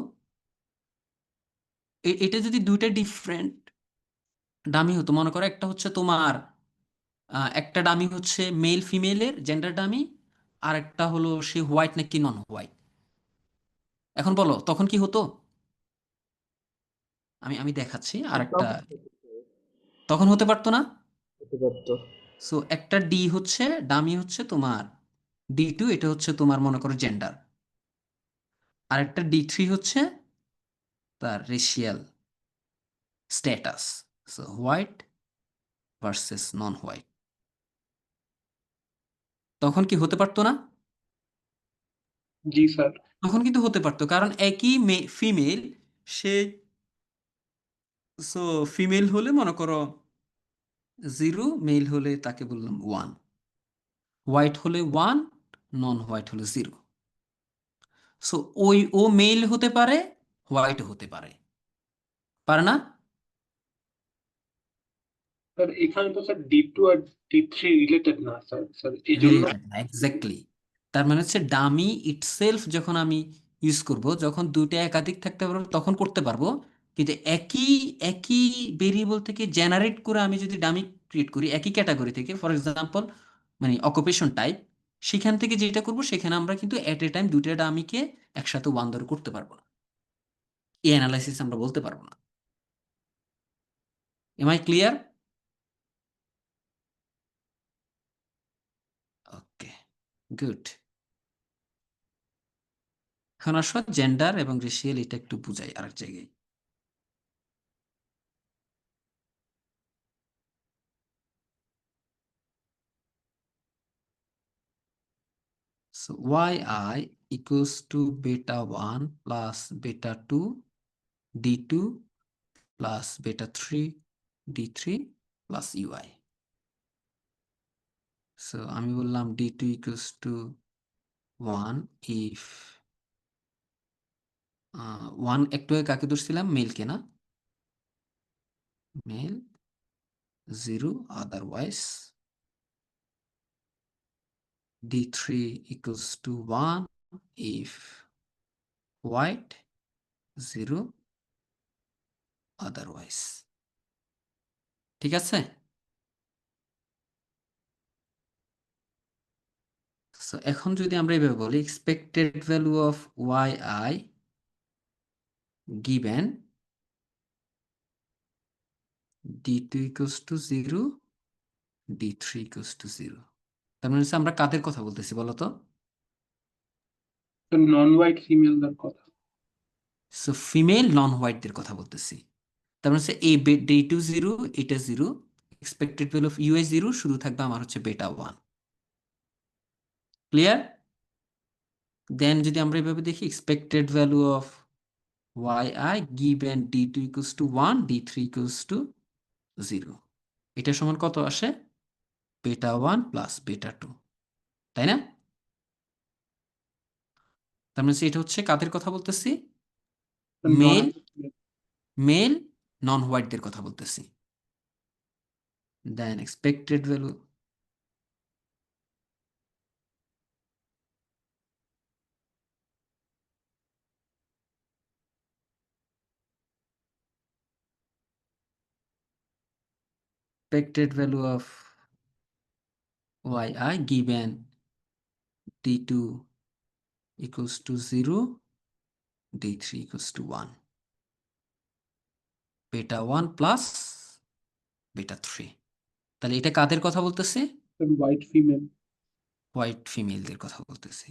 Speaker 1: এটা যদি দুইটা ডিফারেন্ট ডামি হতো, মনে করো একটা হচ্ছে তোমার একটা ডামি হচ্ছে মেল ফিমেলের জেন্ডার ডামি, আর একটা হলো সে হোয়াইট নাকি নন হোয়াইট। এখন বলো তখন কি হতো? আমি আমি দেখাচ্ছি আর একটা। তখন হতে পারতো না।
Speaker 2: হতে পারতো।
Speaker 1: সো একটা ডি হচ্ছে ডামি হচ্ছে তোমার ডি টু, এটা হচ্ছে তোমার মনে করো জেন্ডার, আর একটা ডি থ্রি হচ্ছে তার racial status. So white versus non white. তখন কি হতে পারতো না?
Speaker 5: জি স্যার।
Speaker 1: তখন কিন্তু হতে পারতো, কারণ একই ফিমেল, সে, সো ফিমেল হলে মনে করো জিরো, মেল হলে তাকে বললাম ওয়ান, হোয়াইট হলে ওয়ান, নন হোয়াইট হলে জিরো। সো ও মেল হতে পারে, হোয়াইট হতে পারে, পারে না?
Speaker 5: স্যার এখানে তো স্যার D2 আর D3 রিলেটেড না স্যার, এই জন্য।
Speaker 1: রিলেটেড না, এক্স্যাক্টলি। তার মানে হচ্ছে ডামি ইটসেলফ যখন আমি ইউজ করব, যখন দুইটা একাধিক থাকতে পারবো তখন করতে পারবো। কিন্তু একই একই ভেরিয়েবল থেকে জেনারেট করে আমি যদি ডামি ক্রিয়েট করি একই ক্যাটাগরি থেকে, ফর এক্সাম্পল মানে অকুপেশন টাইপ, সেখান থেকে যেটা করব সেখানে আমরা কিন্তু এট এ টাইম দুইটা ডামিকে একসাথে ওয়ান ধরে করতে পারবো না। এই অ্যানালাইসিস আমরা বলতে পারবো না। Am I clear? Okay, good. এখন আসো জেন্ডার এবং রেশিয়াল, এটা একটু বুঝাই আরেক জায়গায়। So yi equals to beta 1 plus beta 2 d2 plus beta 3 d3 plus ui. So আমি বললাম d2 equals to 1 if 1 একটু আগে কাকে ধরছিলাম? মেলকে না? Male 0 otherwise d3 equals to 1 if white 0 otherwise. ঠিক আছে? সো এখন যদি আমরা এইভাবে বলি expected value of Y I given d2 equals to 0 d3 equals to 0, তার মানে হচ্ছে আমরা কাদের কথা বলতেছি বলো তো?
Speaker 5: নন হোয়াইট ফিমেলদের কথা।
Speaker 1: সো ফিমেল নন হোয়াইটদের কথা বলতেছি। তার মানে হচ্ছে এই ডি টু জিরো, এটা zero, expected value of UI zero, শুধু থাকবে আমার হচ্ছে বেটা ওয়ান। ক্লিয়ার? দেন যদি আমরা এভাবে দেখি expected value of yi given d2 equals to 1 d3 equals to 0, এটা সমান কত আসে? বেটা 1 প্লাস বেটা 2, তাই না? তার মানে এটা হচ্ছে কাদের কথা বলতেছি? মেল মেল নন হোয়াইটদের কথা বলতেছি। Then expected value expected value of yi given d2 equals to 0 d3 equals to 1 beta 1 plus beta 3, তাহলে এটা কাদের কথা বলতেছি?
Speaker 5: white female.
Speaker 1: হোয়াইট ফিমেলদের কথা বলতেছি।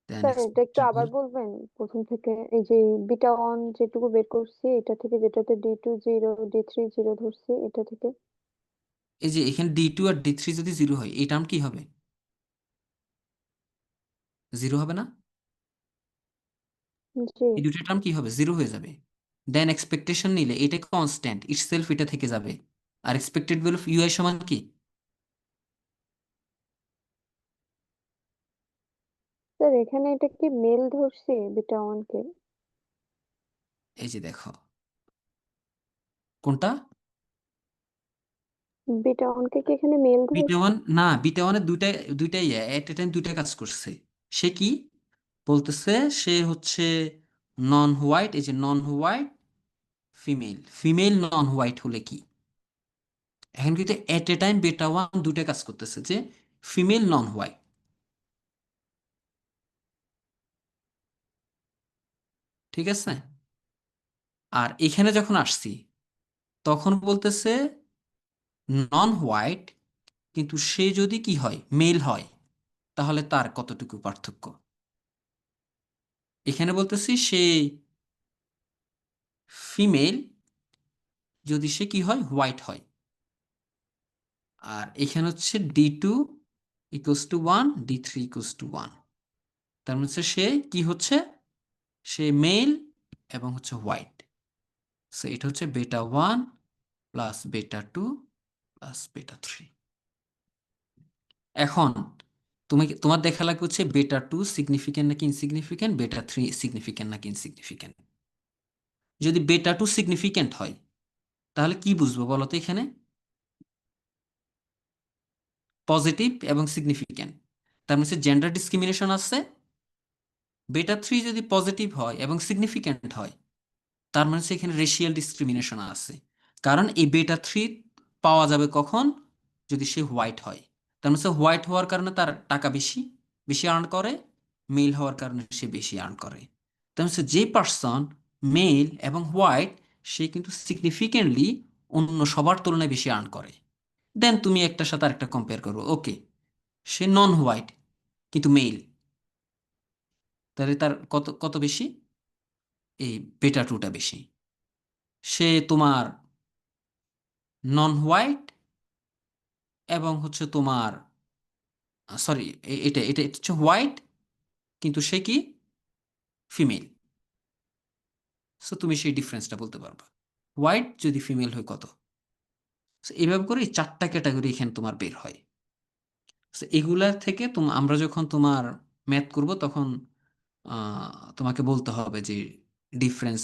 Speaker 1: দেন
Speaker 4: স্যার এটা একটু আবার বলবেন প্রথম থেকে, এই যে বিটা ওয়ান যেটুকু বের করছি এটা থেকে, যেটাতে D2 0 D3 0 ধরছি এটা থেকে।
Speaker 1: এই যে এখানে d2 আর d3 যদি 0 হয় এই টার্ম কি হবে? 0 হবে না?
Speaker 4: জি
Speaker 1: এই দুটো টার্ম কি হবে? 0 হয়ে যাবে। দেন এক্সপেকটেশন নিলে এটা কনস্ট্যান্ট ইটসেলফ, এটা থেকে যাবে। Are expected value of you সমান কি?
Speaker 4: স্যার এখানে এটা কি মেল ধরছি বিটা ওয়ান কে?
Speaker 1: এই যে দেখো কোনটা
Speaker 4: বিটা ওয়ান কে কি এখানে মেল
Speaker 1: বিটা
Speaker 4: ধরছি?
Speaker 1: ওয়ান না, বিটা ওয়ানের দুইটাই এট এ টাইম দুইটা কাজ করছে। সে কি বলতেছে? সে হচ্ছে নন হোয়াইট, এই যে নন white female, female non white হলে কি? এখন কিন্তু এট এ টাইম বেটা ওয়ান দুইটা কাজ করতেছে, যে ফিমেল নন হোয়াইট, ঠিক আছে? আর এখানে যখন আসছি তখন বলতেছে নন হোয়াইট, কিন্তু সে যদি কি হয়, মেল হয়, তাহলে তার কতটুকু পার্থক্য? এখানে বলতেছি সে ফিমেল যদি সে কি হয়, হোয়াইট হয়। আর এখানে হচ্ছে d2 equals to 1 d3 equals to 1, তার মানে হচ্ছে সে কি হচ্ছে, সে মেল এবং হচ্ছে হোয়াইট। সো এটা হচ্ছে বেটা 1 প্লাস বেটা 2 প্লাস বেটা 3। এখন তোমার দেখা লাগবে হচ্ছে বেটা 2 সিগনিফিক্যান্ট নাকি ইনসিগনিফিক্যান্ট, বেটা 3 সিগনিফিক্যান্ট নাকি ইনসিগনিফিক্যান্ট। যদি বেটা 2 সিগনিফিক্যান্ট হয় তাহলে কি বুঝবো বলো তো? এখানে পজিটিভ এবং সিগনিফিক্যান্ট, তার মানে জেন্ডার ডিসক্রিমিনেশন আছে। বেটা 3 যদি পজিটিভ হয় এবং সিগনিফিক্যান্ট হয়, তার মানে এখানে রেশিয়াল ডিসক্রিমিনেশন আছে। কারণ এই বেটা 3 পাওয়া যাবে কখন? যদি সে হোয়াইট হয়। তার মানে হোয়াইট হওয়ার কারণে তার টাকা বেশি বেশি আর্ন করে, মেল হওয়ার কারণে সে বেশি আর্ন করে। তার মানে যে পার্সন মেল এবং হোয়াইট, সে কিন্তু সিগনিফিক্যান্টলি অন্য সবার তুলনায় বেশি আর্ন করে। দেন তুমি একটার সাথে আরেকটা কম্পেয়ার করো, ওকে সে নন হোয়াইট কিন্তু মেল, তাহলে তার কত কত বেশি? এই বেটা 2টা বেশি। সে তোমার নন হোয়াইট এবং হচ্ছে তোমার, সরি, এটা এটা এটা হচ্ছে হোয়াইট কিন্তু সে কি ফিমেল। সো তুমি সেই ডিফারেন্সটা বলতে পারবা হোয়াইট যদি ফিমেল হয় কত। So এইভাবে করে এই 4টা ক্যাটাগরি এখানে তোমার বের হয়। So এগুলার থেকে আমরা যখন তোমার ম্যাথ করব তখন তোমাকে বলতে হবে যে ডিফারেন্স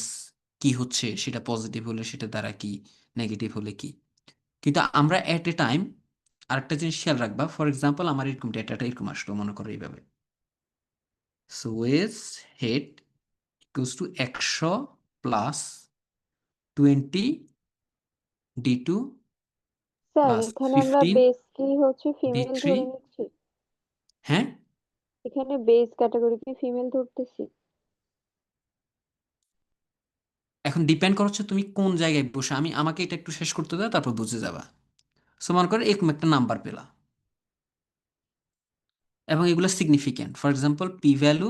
Speaker 1: কি হচ্ছে, সেটা পজিটিভ হলে সেটা দ্বারা কি, নেগেটিভ হলে কি। কিন্তু আমরা এট এ টাইম আরেকটা জিনিস খেয়াল রাখবা, ফর এক্সাম্পল আমার এরকম ডেটাটা এরকম আসলো, মনে করো এইভাবে। So wage head equals to 100 plus 20 d2
Speaker 4: sir
Speaker 1: plus
Speaker 4: এখানে আমরা
Speaker 1: 15
Speaker 4: বেস কি হচ্ছে ফিমেল
Speaker 1: d3।
Speaker 4: ধরে নিচ্ছি?
Speaker 1: হ্যাঁ,
Speaker 4: এখানে বেস ক্যাটাগরি কি ফিমেল ধরতেছি?
Speaker 1: এখন ডিপেন্ড করছে তুমি কোন জায়গায় বসে। আমাকে এটা একটু শেষ করতে দাও, তারপর বুঝে যাবা। সো মনে করো এরকম একটা নাম্বার পেলা এবং এগুলো significant, for example P value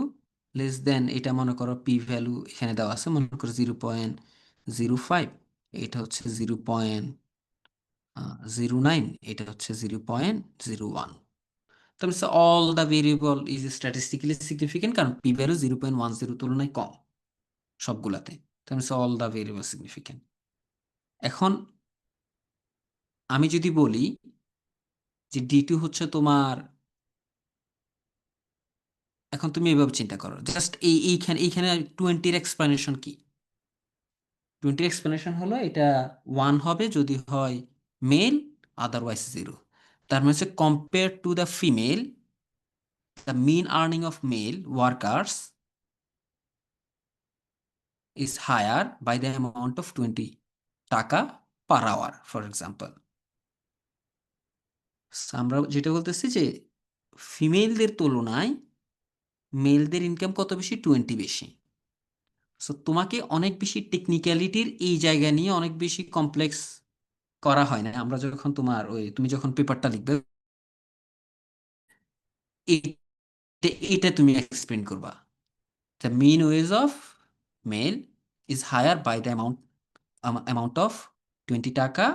Speaker 1: less than, এটা মনে করো পি ভ্যালু এখানে দেওয়া আছে, মনে করো 0.05, এটা হচ্ছে 0.09, এটা হচ্ছে 0.01। তার মানে all the variable is statistically significant, কারণ পি ভ্যালু 0.10 তুলনায় কম সবগুলাতে। তার মানে অল দ্য ভেরিয়েবল সিগনিফিকেন্ট। এখন আমি যদি বলি যে D2 হচ্ছে তোমার, এখন তুমি এভাবে চিন্তা করো, জাস্ট এইখানে 20-র এক্সপ্লেনেশন কি? 20-র এক্সপ্লেনেশন হলো এটা 1 হবে যদি হয় মেল, আদারওয়াইজ 0। তার মানে হচ্ছে compare to the female, the mean earning of male workers is higher by the amount of 20 টাকা per hour, for example. আমরা যেটা বলতেছি যে ফিমেলদের তুলনায় মেলদের ইনকাম কত বেশি? 20 বেশি। সো তোমাকে অনেক বেশি টেকনিক্যালিটির এই জায়গা নিয়ে অনেক বেশি কমপ্লেক্স করা হয় না। আমরা যখন তুমি যখন পেপারটা লিখবে এটা তুমি এক্সপ্লেন করবা, the mean wage of male is higher by the amount of 20 টাকা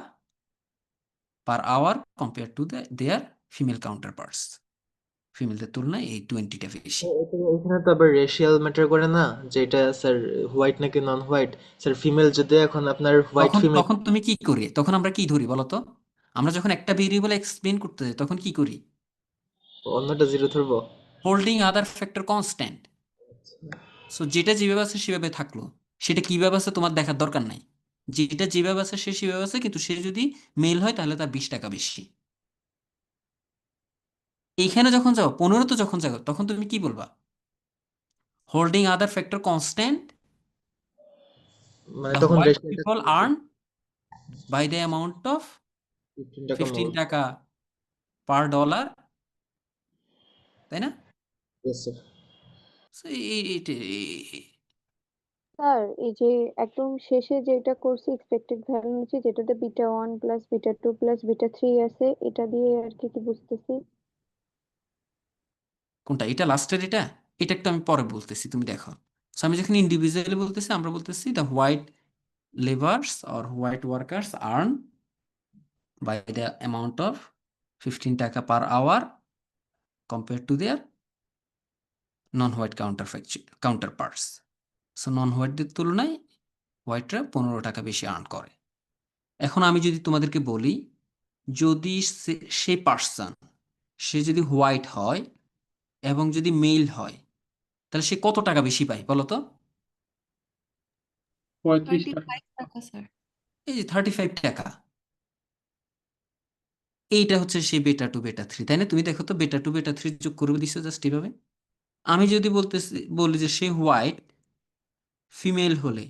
Speaker 1: per hour compared to their female counterparts. ফিমেলদের তুলনায় এই 20টা বেশি।
Speaker 2: এখানে তো আবার রেশিয়াল ম্যাটার করে না, যেটা স্যার হোয়াইট নাকি নন হোয়াইট। স্যার ফিমেল যদি এখন আপনার হোয়াইট
Speaker 1: তখন
Speaker 2: ফিমেল,
Speaker 1: তখন তুমি কি করি? তখন আমরা কি ধরি বলো তো? আমরা যখন একটা ভেরিয়েবল এক্সপ্লেন করতে যাই তখন কি করি?
Speaker 2: অন্যটা জিরো ধরবো।
Speaker 1: হোল্ডিং আদার ফ্যাক্টর কনস্ট্যান্ট। সো যেটা যেভাবে আছে সেভাবে থাকলো, সেটা কিভাবে আছে তোমার দেখার দরকার নাই। যেটা যেভাবে আছে সে সেভাবে আছে, কিন্তু সে যদি মেল হয় তাহলে তার 20 টাকা বেশি। এইখানে যখন যাও 15 তো যখন যাও তখন তুমি কি বলবা? হোল্ডিং আদার ফ্যাক্টর কনস্ট্যান্ট,
Speaker 2: মানে
Speaker 1: the
Speaker 2: তখন
Speaker 1: white
Speaker 2: রেশিয়ালটা
Speaker 1: people earn by the amount of
Speaker 2: 15 টাকা
Speaker 1: 15
Speaker 2: মোর।
Speaker 1: টাকা per dollar, তাই না?
Speaker 2: Yes sir.
Speaker 1: So,
Speaker 4: স্যার এই যে একদম শেষে যেটা করছি এক্সপেক্টেড ভ্যালু নিচে, যেটাতে β1 প্লাস β2 প্লাস β3 আছে, এটা দিয়ে আর কি কি বুঝতেছি।
Speaker 1: কোনটা? এটা লাস্টের এটা এটা একটু আমি পরে বলতেছি, তুমি দেখো। So, আমি যখন ইন্ডিভিজুয়ালি বলতেছি, আমরা বলতেছি the white labours or white workers earn by the amount of 15 taka per hour compare to their non white counterparts. So non হোয়াইটদের তুলনায় হোয়াইটরা 15 টাকা বেশি আর্ন করে। এখন আমি যদি তোমাদেরকে বলি, যদি সে পার্সন, সে যদি হোয়াইট হয় এবং যদি মেল হয়, তাহলে সে কত টাকা বেশি পায় বলো তো?
Speaker 5: 35 টাকা।
Speaker 6: 35 টাকা স্যার।
Speaker 1: এই যে 35 টাকা। এইটা হচ্ছে সে বেটা 2 বেটা 3, তাই না? তুমি দেখো তো, বেটা 2 বেটা 3 যোগ করে দিছো জাস্ট এভাবে। আমি যদি বলি যে সে হোয়াইট ফিমেল হলে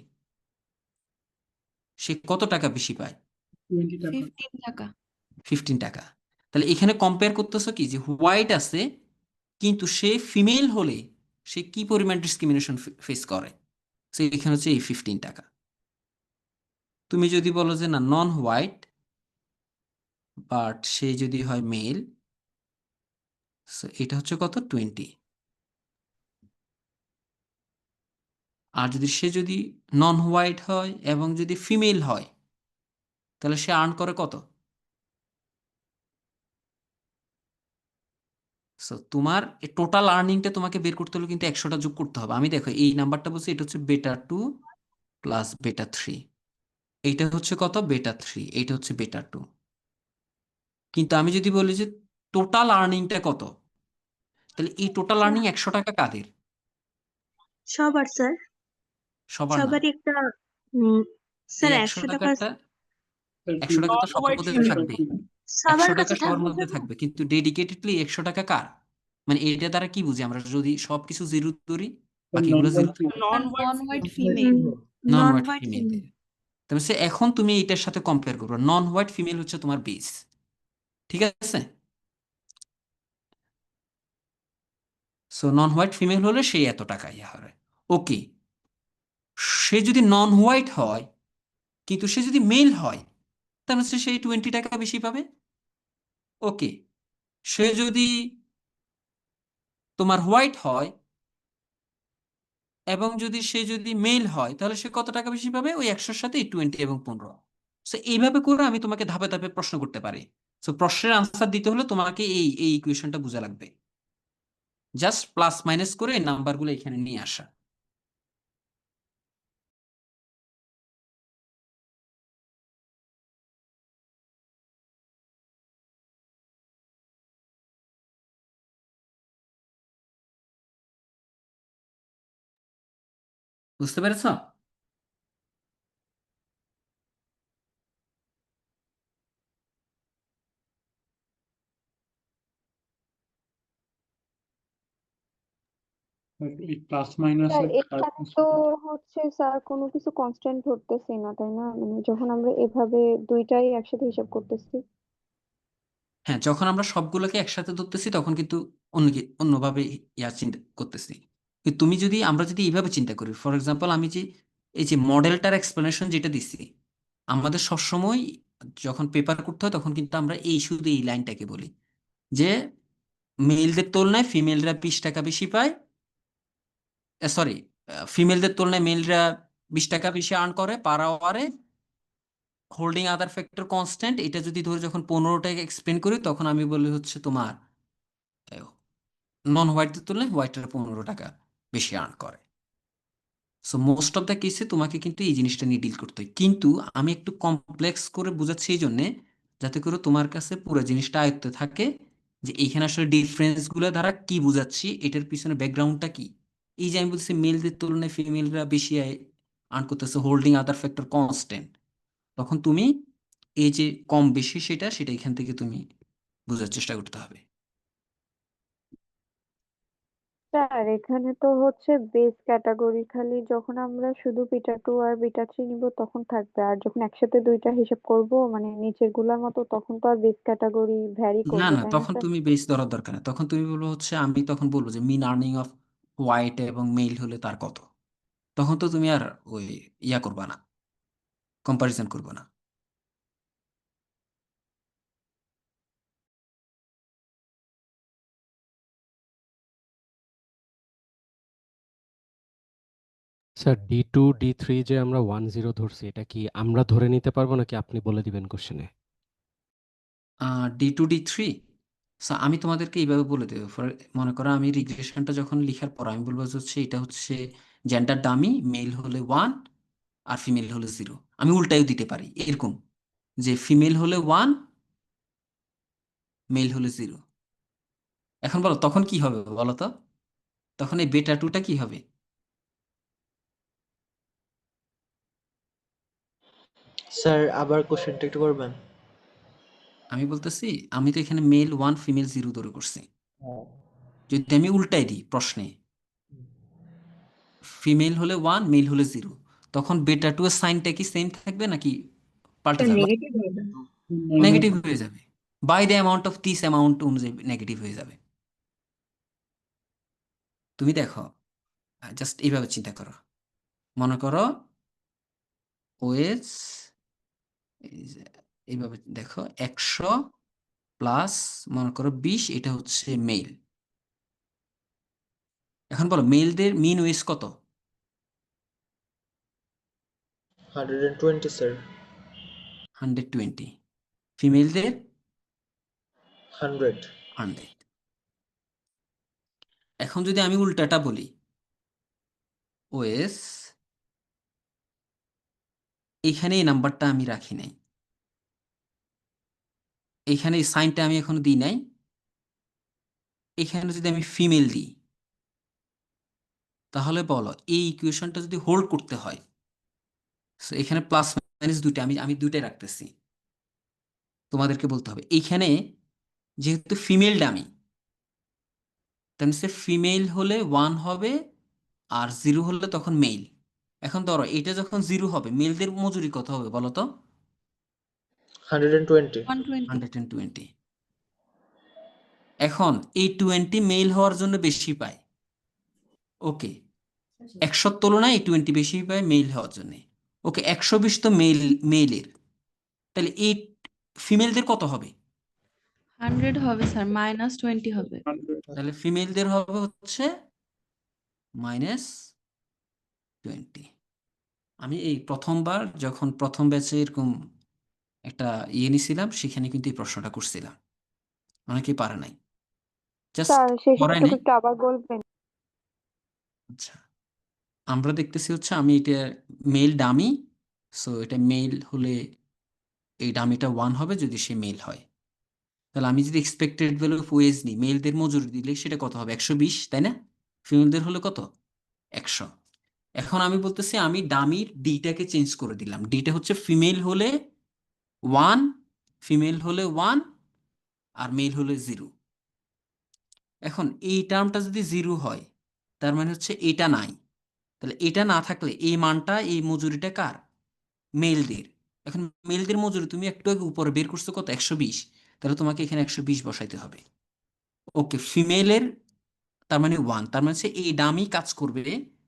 Speaker 1: সে কত টাকা বেশি পায়?
Speaker 5: 20 টাকা।
Speaker 6: 15 টাকা।
Speaker 1: 15 টাকা। তাহলে এখানে কম্পেয়ার করতেছো কি, যে হোয়াইট আছে কিন্তু সে ফিমেল হলে সে কি পরিমাণ ডিসক্রিমিনেশন ফেস করে। সো এখানে হচ্ছে এই 15 টাকা। তুমি যদি বলো যে না, নন হোয়াইট বাট সে যদি হয় মেল, সো এটা হচ্ছে কত? 20। আর সে যদি নন হোয়াইট হয় এবং যদি ফিমেল হয়, তাহলে সে আর্ন করে কত? সো তোমার টোটাল আর্নিংটা তোমাকে বের করতে হলে কিন্তু 100টা যোগ করতে হবে। আমি দেখো এই নাম্বারটা বলছি, এটা হচ্ছে বেটা 2 প্লাস বেটা 3, এইটা হচ্ছে কত? বেটা 3, এইটা হচ্ছে বেটা 2। কিন্তু আমি যদি বলি যে টোটাল আর্নিংটা কত, তাহলে এই টোটাল আর্নিং 100 টাকা কাদের?
Speaker 7: সবার স্যার,
Speaker 1: সবার না।
Speaker 7: সবারই একটা স্যার
Speaker 1: এই
Speaker 7: 100 টাকা
Speaker 1: টাকাটা 100 টাকা তো সবার মধ্যে থাকবে, 100
Speaker 7: সবার
Speaker 1: টাকা
Speaker 7: কাছে
Speaker 1: সবার
Speaker 7: থাকবে
Speaker 1: মধ্যে থাকবে, কিন্তু ডেডিকেটেডলি 100 টাকা কার? মানে এটা দ্বারা কি বুঝি আমরা? যদি সবকিছু জিরো ধরি, বাকিগুলো zero,
Speaker 6: non white female.
Speaker 1: Non
Speaker 7: non
Speaker 1: white
Speaker 7: white
Speaker 1: female.
Speaker 7: Female.
Speaker 1: তাহলে এখন তুমি এটার সাথে কম্পেয়ার করবে, নন হোয়াইট ফিমেল হচ্ছে তোমার বেস, ঠিক আছে? সো নন হোয়াইট ফিমেল হলে সেই এত টাকা ইয়ে হবে। ওকে, সে যদি নন হোয়াইট হয় কিন্তু সে যদি মেল হয়, তাহলে সেই 20 টাকা বেশি পাবে। ওকে, সে যদি তোমার হোয়াইট হয় এবং সে যদি মেল হয়, তাহলে সে কত টাকা বেশি পাবে? ওই 100-র সাথে 20 এবং 15। সো এইভাবে করে আমি তোমাকে ধাপে ধাপে প্রশ্ন করতে পারি সো প্রশ্নের আনসার দিতে হলে তোমাকে এই ইকুয়েশনটা বোঝা লাগবে, জাস্ট প্লাস মাইনাস করে নাম্বারগুলো এখানে নিয়ে আসা। বুঝতে পেরেছ?
Speaker 5: এই প্লাস মাইনাস
Speaker 4: স্যার
Speaker 5: এর
Speaker 4: এখানে তো হচ্ছে স্যার কোনো কিছু কনস্ট্যান্ট ধরতেছি না, তাই না? মানে যখন আমরা এভাবে দুইটাই একসাথে হিসাব করতেছি।
Speaker 1: হ্যাঁ, যখন আমরা সবগুলোকে একসাথে ধরতেছি তখন কিন্তু অন্যভাবে ইয়া চিন্তা করতেছি। কিন্তু আমরা যদি এইভাবে চিন্তা করি, ফর এক্সাম্পল আমি যে এই যে মডেলটার এক্সপ্লেনেশন যেটা দিচ্ছি, আমাদের সবসময় যখন পেপার করতে হয় তখন কিন্তু আমরা শুধু এই লাইনটাকে বলি যে মেলদের তুলনায় ফিমেলরা 20 টাকা বেশি পায়, সরি, ফিমেলদের তুলনায় মেলরা 20 টাকা বেশি আর্ন করে পার আওয়ারে, হোল্ডিং আদার ফ্যাক্টর কনস্ট্যান্ট। এটা যদি ধরে যখন 15টাকে এক্সপ্লেন করি তখন আমি বলি হচ্ছে তোমার নন হোয়াইটদের তুলনায় হোয়াইটরা 15 টাকা বেশি আর্ন করে। সো মোস্ট অফ দ্য কেসে তোমাকে কিন্তু এই জিনিসটা নিয়ে ডিল করতে হয়, কিন্তু আমি একটু কমপ্লেক্স করে বোঝাচ্ছি এই জন্যে যাতে করে তোমার কাছে পুরো জিনিসটা আয়ত্তে থাকে যে এইখানে আসলে ডিফারেন্সগুলো দ্বারা কি বোঝাচ্ছি, এটার পিছনে ব্যাকগ্রাউন্ডটা কি। এই যে আমি বলছি মেলদের তুলনায় ফিমেলরা বেশি আর্ন করতেছে, হোল্ডিং আদার ফ্যাক্টর কনস্ট্যান্ট, তখন তুমি এই যে কম বেশি সেটা এখান থেকে তুমি বোঝার চেষ্টা করতে হবে।
Speaker 4: স্যার এখানে তো হচ্ছে বেস ক্যাটাগরি, খালি যখন আমরা শুধু বিটা টু আর বিটা থ্রি নিব তখন থাকবে, আর যখন একসাথে দুইটা হিসাব করব মানে নিচের গুলার মতো তখন তো আর বেস ক্যাটাগরি ভ্যারি
Speaker 1: না
Speaker 4: করবে,
Speaker 1: না,
Speaker 4: তাই না
Speaker 1: তখন
Speaker 4: স্যার?
Speaker 1: তুমি বেস ধরার দরকার না, তখন তুমি বলবো হচ্ছে আমি তখন বলবো যে মিন আর্নিং অফ হোয়াইট এবং মেল হলে তার কত। তখন তো তুমি আর ওই ইয়া করবা না, কম্পারিজন করবো না।
Speaker 8: স্যার D2 D3 যে আমরা 1 0 ধরছি এটা কি আমরা ধরে নিতে পারবো নাকি আপনি বলে দিবেন কোশ্চেনে?
Speaker 1: D2 D3, আমি তোমাদেরকে এইভাবে বলে দেবো। মনে করো আমি রিগ্রেশনটা যখন লিখার পর আমি বলবো যে হচ্ছে এটা হচ্ছে জেন্ডার ডামি, মেল হলে 1 আর ফিমেল হলে 0। আমি উল্টাইও দিতে পারি এরকম যে ফিমেল হলে 1, মেল হলে 0। এখন বলো তখন কি হবে বলো তো, তখন এই বেটা টুটা কি হবে?
Speaker 2: স্যার আবার কোশ্চেনটা একটু করবেন?
Speaker 1: আমি বলতেছি আমি তো এখানে মেল 1 ফিমেল 0 ধরে করছি, যদি আমি উল্টাই দিই প্রশ্নে ফিমেল হলে 1 মেল হলে 0, তখন বেটা টু এর সাইনটা কি সেম থাকবে নাকি পাল্টে যাবে?
Speaker 7: নেগেটিভ হয়ে যাবে।
Speaker 1: নেগেটিভ হয়ে যাবে, by the amount of this amount অনুযায়ী নেগেটিভ হয়ে যাবে। তুমি দেখো, জাস্ট এইভাবে চিন্তা করো, মনে করো ওএস, এইভাবে দেখো 100 প্লাস মনে করো 20, এটা হচ্ছে মেল। এখন বলো মেলদের মিন ওয়েজ কত?
Speaker 2: 120 স্যার।
Speaker 1: 120। ফিমেলদের
Speaker 2: 100।
Speaker 1: 100। এখন যদি আমি উল্টাটা বলি, ওএস এইখানে এই নাম্বারটা আমি রাখি নাই, এইখানে এই সাইনটা আমি এখনো দিই নাই, এখানে যদি আমি ফিমেল দিই তাহলে বলো এই ইকুয়েশনটা যদি হোল্ড করতে হয়, so এখানে প্লাস মাইনাস দুইটা আমি দুইটাই রাখতেছি, তোমাদেরকে বলতে হবে এইখানে যেহেতু ফিমেল ডামি, তাহলে সে ফিমেল হলে 1 হবে আর 0 হলে তখন মেল। এখন ধরো এটা যখন 0 হবে মেলদের মজুরি কত হবে বলো তো?
Speaker 2: 120।
Speaker 6: 120.
Speaker 1: 120। এখন এই 20 মেল হওয়ার জন্য বেশি পায়, ওকে, 100 তুলনায় এই 20 বেশি পায় মেল হওয়ার জন্য, ওকে, 120 তো মেলের, তাহলে এই ফিমেলদের কত হবে?
Speaker 6: 100 হবে স্যার, -20 হবে।
Speaker 1: তাহলে ফিমেলদের হবে হচ্ছে -20। আমি এই প্রথমবার যখন প্রথম ব্যাচে এরকম একটা একটা ইয়ে নিছিলাম, সেখানে কিন্তু এই প্রশ্নটা করছিলাম, অনেকেই পারে নাই, জাস্ট
Speaker 4: স্যার সেই
Speaker 1: করে
Speaker 4: সূত্রটুকু
Speaker 1: নাই।
Speaker 4: একটু আবার বলবেন?
Speaker 1: আচ্ছা, আমরা দেখতেছি হচ্ছে আমি এটা মেল ডামি, সো এটা মেল হলে এই ডামিটা 1 হবে যদি সে মেল হয়। তাহলে আমি যদি এক্সপেক্টেড ভ্যালু অফ ওয়েজ নিই, মেলদের মজুরি দিলে সেটা কত হবে? 120, তাই না? ফিমেলদের হলে কত? 100। এখন আমি বলতেছি আমি ডামির ডিটাকে চেঞ্জ করে দিলাম। ডিটা হচ্ছে ফিমেল হলে 1, ফিমেল হলে 1, আর মেল হলে 0। এখন এই টার্মটা যদি 0 হয়, তার মানে হচ্ছে এটা নাই। তাহলে এটা না থাকলে এই মানটা, এই মজুরিটা কার? মেলদের। এখন মেলদের মজুরি তুমি একটু আগে উপরে বের করছো কত? 120। তাহলে তোমাকে এখানে 120 বসাইতে হবে। ওকে, ফিমেলের তার মানে 1, তার মানে হচ্ছে এই ডামি কাজ করবে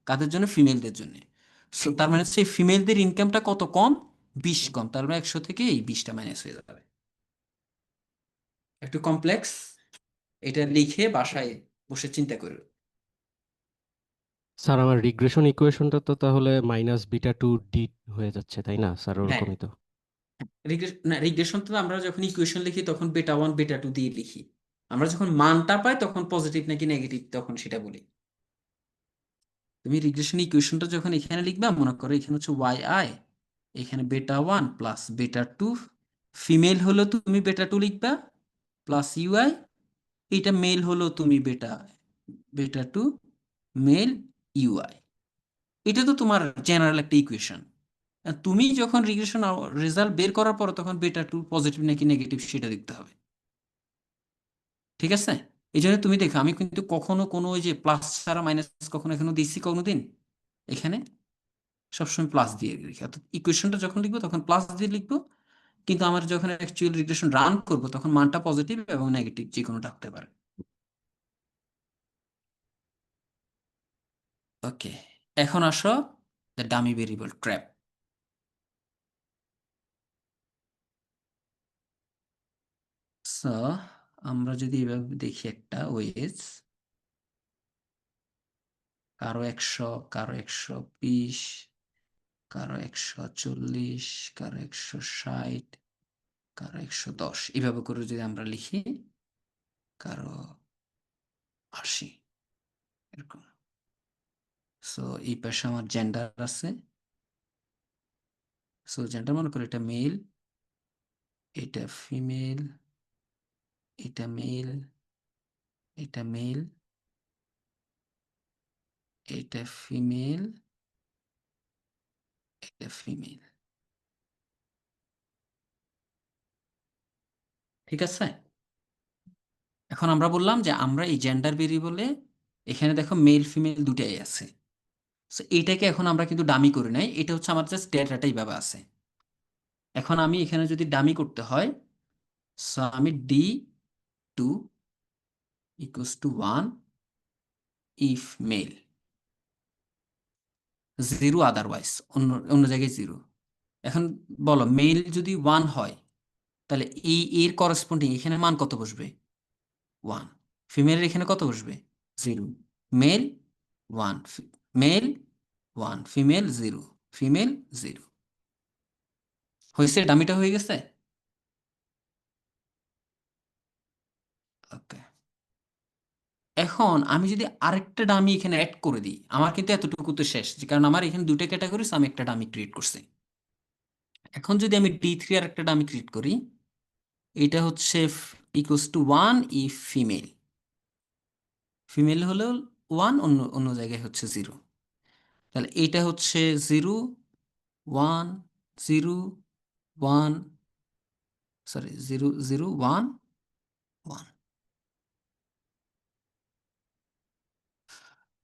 Speaker 1: কাদের জন্য? ফিমেলদের জন্য। সো তার মানে হচ্ছে ফিমেলদের ইনকামটা কত কম? 20 কম। তার মানে 100 থেকে এই 20টা মাইনাস হয়ে যাবে। একটু কমপ্লেক্স, এটা লিখে বাসায় বসে চিন্তা করো।
Speaker 8: স্যার আমার রিগ্রেশন ইকুয়েশনটা তো তাহলে -β2d হয়ে যাচ্ছে, তাই না স্যার?
Speaker 1: হ্যাঁ,
Speaker 8: ওরকমই তো।
Speaker 1: রিগ্রেশন তো আমরা যখন ইকুয়েশন লিখি তখন β1 β2 দিয়ে লিখি। আমরা যখন মানটা পাই তখন পজিটিভ নাকি নেগেটিভ তখন সেটা বলি। তুমি রিগ্রেশন ইকুয়েশনটা যখন এখানে লিখবা, মনে করো এখানে হচ্ছে yi, এখানে β1 প্লাস β2, ফিমেল হলো তুমি β2 লিখবা প্লাস ইউআই, এটা মেল হলো তুমি β2 মেল ইউআই। এটা তো তোমার জেনারেল একটা ইকুয়েশন। তুমি যখন রিগ্রেশন রেজাল্ট বের করার পর তখন β2 পজিটিভ নাকি নেগেটিভ সেটা দেখতে হবে। ঠিক আছে? এই জন্য তুমি দেখো আমি কিন্তু কখনো কোনো ওই যে প্লাস ছাড়া মাইনাস কখনো এখনো দিচ্ছি কোনোদিন? এখানে সবসময় প্লাস দিয়ে লিখি, অর্থাৎ ইকুয়েশনটা যখন লিখবো তখন প্লাস দিয়ে লিখবো, কিন্তু আমার যখন অ্যাকচুয়াল রিগ্রেশন রান করবো তখন মানটা পজিটিভ এবং নেগেটিভ যে কোনোটা হতে পারে। ওকে, এখন আসো the dummy variable trap. So আমরা যদি এভাবে দেখি একটা ওয়েজ, কারো 100, কারো 120, কারো 140, কারো 160, কারো 110, এভাবে করে যদি আমরা লিখি, কারো 80, এরকম। সো এই পাশে আমার জেন্ডার আছে। সো জেন্ডার মনে করো এটা মেল, এটা ফিমেল, এটা মেল, এটা মেল, এটা ফিমেল, এটা ফিমেল। ঠিক আছে? এখন আমরা বললাম যে আমরা এই জেন্ডার ভেরিয়েবলে এখানে দেখো মেল ফিমেল দুটাই আছে। সো এইটাকে এখন আমরা কিন্তু ডামি করে নাই, এটা হচ্ছে আমার জাস্ট ডেটাটা এইভাবে আছে। এখন আমি এখানে যদি ডামি করতে হয়, সো আমি d2 equals to 1 if male, 0 otherwise, অন্য অন্য জায়গায় 0। এখন বলো মেল যদি 1 হয় তাহলে এই এর করেসপন্ডিং এখানে মান কত বসবে? 1। ফিমেলের এখানে কত বসবে? 0। Male 1, male 1, female 0, female 0। হয়েছে? ডামিটা হয়ে গেছে। ওকে, এখন আমি যদি আরেকটা ডামি এখানে অ্যাড করে দিই, আমার কিন্তু এতটুকু তো শেষ, কারণ আমার এখানে দুটো ক্যাটাগরি, আমি একটা ডামি ক্রিয়েট করছি। এখন যদি আমি d3 আর একটা ডামি ক্রিয়েট করি, এটা হচ্ছে equals to 1 if female, female হলো 1, অন্য অন্য জায়গায় হচ্ছে 0। তাহলে এটা হচ্ছে 0 1 0 1, সরি 0 0 1 1।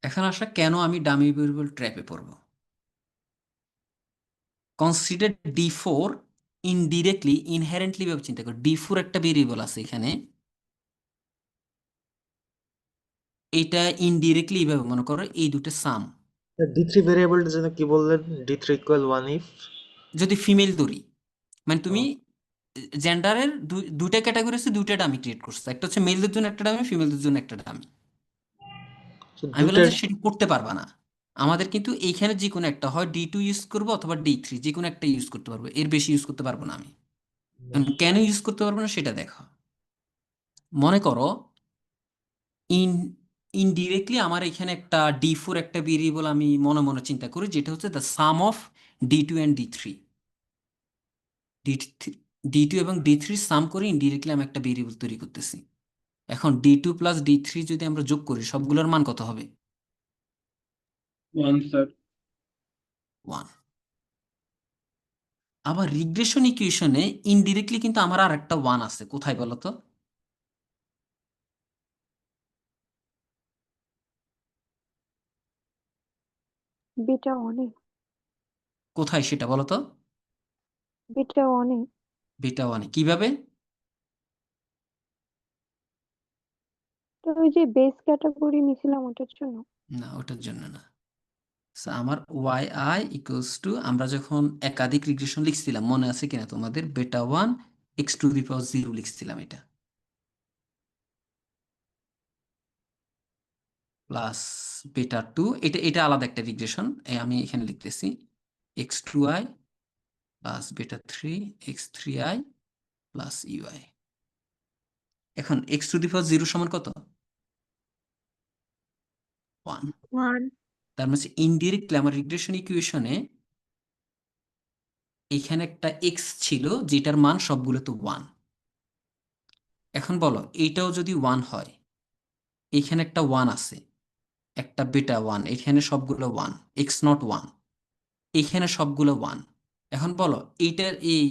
Speaker 1: এখন আসা কেন আমি ডামি ভেরিয়েবল ট্র্যাপে পড়ব? কনসিডার d4 ইনডিরেক্টলি, ইনহেরেন্টলি ভাবে চিন্তা করো, d4 একটা ভেরিয়েবল আছে এখানে, এটা ইনডিরেক্টলি এইভাবে মনে করো এই দুটো সাম।
Speaker 2: d3 ভেরিয়েবলটা যেন কি বললেন? d3 ইকুয়াল 1 ইফ
Speaker 1: যদি ফিমেল ধরি, মানে তুমি জেন্ডারের দুইটা ক্যাটাগরি আছে, দুইটা ডামি ক্রিয়েট করছো, একটা হচ্ছে মেলদের জন্য একটা ডামি, ফিমেলদের জন্য একটা ডামি। আমি বললাম
Speaker 2: দুইটা
Speaker 1: যে সেটা করতে পারবা না, আমাদের কিন্তু এইখানে যে কোনো একটা হয় d2 ইউজ করবো অথবা d3, যে কোনো একটা ইউজ করতে পারবো, এর বেশি ইউজ করতে পারবো না আমি। কেন ইউজ করতে পারবো না সেটা দেখো। মনে করো ইনডিরেক্টলি আমার এখানে একটা D4 একটা ভেরিয়েবল আমি মনে মনে চিন্তা করি, যেটা হচ্ছে the some of D2 and D3। D2 এবং D3 সাম করে ইনডিরেক্টলি আমি একটা ভেরিয়েবল তৈরি করতেছি। এখন D2 প্লাস D3 যদি আমরা যোগ করি সবগুলোর মান কত হবে?
Speaker 5: 1 স্যার।
Speaker 1: 1। আবার রিগ্রেশন ইকুয়েশনে ইনডিরেক্টলি কিন্তু আমার আর একটা 1 আছে, কোথায় বলো তো?
Speaker 4: বিটা অনে
Speaker 1: কোথায় সেটা বলো তো?
Speaker 4: বিটা অনে
Speaker 1: বিটা 1 কিভাবে?
Speaker 4: তো ওই যে বেস ক্যাটাগরি নিছিলাম ওটার জন্য।
Speaker 1: না, ওটার জন্য না। So, আমার ওয়াই আই ইকুয়ালস টু, আমরা যখন একাধিক রিগ্রেশন লিখছিলাম মনে আছে কিনা তোমাদের, বেটা 1 x⁴ লিখছিলাম, এটা প্লাস বেটা 2, এটা এটা আলাদা একটা রিগ্রেশন, আমি এখানে লিখতেছি x2i প্লাস বেটা 3 x3i প্লাস ইউআই। এখন x⁴ সমান কত? 1।
Speaker 7: 1
Speaker 1: তার মানে ইনডিরেক্টলি আমার রিগ্রেশন ইকুয়েশনে এখানে একটা x ছিল যেটার মান সবগুলো তো 1। এখন বলো এইটাও যদি 1 হয়, এখানে একটা 1 আছে, একটা বেটা 1, এখানে সবগুলো 1, x0 1, এখানে সবগুলো 1। এখন বলো এইটার এই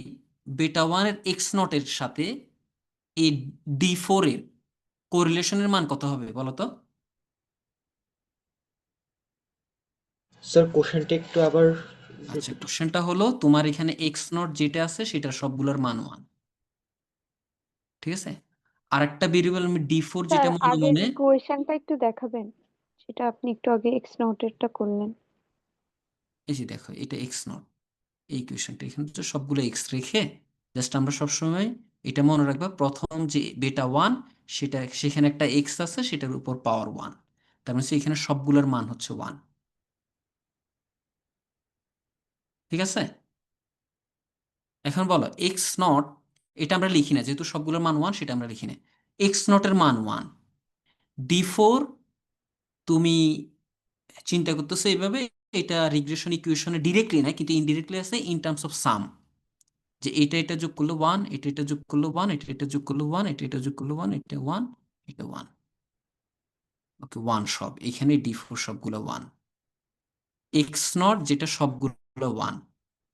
Speaker 1: বেটা 1 এর x0 এর সাথে এই D4 এর কোরিলেশনের মান কত হবে বলো তো?
Speaker 2: স্যার কোশ্চেনটা একটু আবার
Speaker 1: আচ্ছা, কোশ্চেনটা হলো তোমার এখানে x0 যেটা আছে সেটা সবগুলোর মান 1, ঠিক আছে? আরেকটা ভেরিয়েবল আমি D4
Speaker 4: স্যার
Speaker 1: যেটা মনে
Speaker 4: আগের
Speaker 1: মনে,
Speaker 4: ইকুয়েশনটা একটু দেখাবেন, সেটা আপনি একটু আগে এক্স নোটেরটা করলেন।
Speaker 1: এই যে দেখো এটা x0, এই ইকুয়েশনটা এখানে তো সবগুলো x রেখে জাস্ট আমরা সবসময় এটা মনে রাখবা, প্রথম যে বেটা 1 সেটা সেখানে একটা x আছে, সেটার উপর পাওয়ার 1, তার মানে এখানে সবগুলোর মান হচ্ছে 1, ঠিক আছে? এখন বলো x0, এটা আমরা লিখি না যেহেতু সবগুলোর মান 1, সেটা আমরা লিখি না। x0 এর মান 1, D4 তুমি চিন্তা করতেছো এইভাবে, এটা রিগ্রেশন ইকুয়েশনে ডিরেক্টলি না কিন্তু ইনডিরেক্টলি আছে ইন টার্মস অফ সাম, যে এটা এটা যোগ করলে 1, এটা এটা যোগ করলে 1, এটা এটা যোগ করলে 1, এটা এটা যোগ করলে 1, এটা 1, এটা 1, ওকে 1 সব এখানে D4 সবগুলো 1, x0 যেটা সবগুলো 1।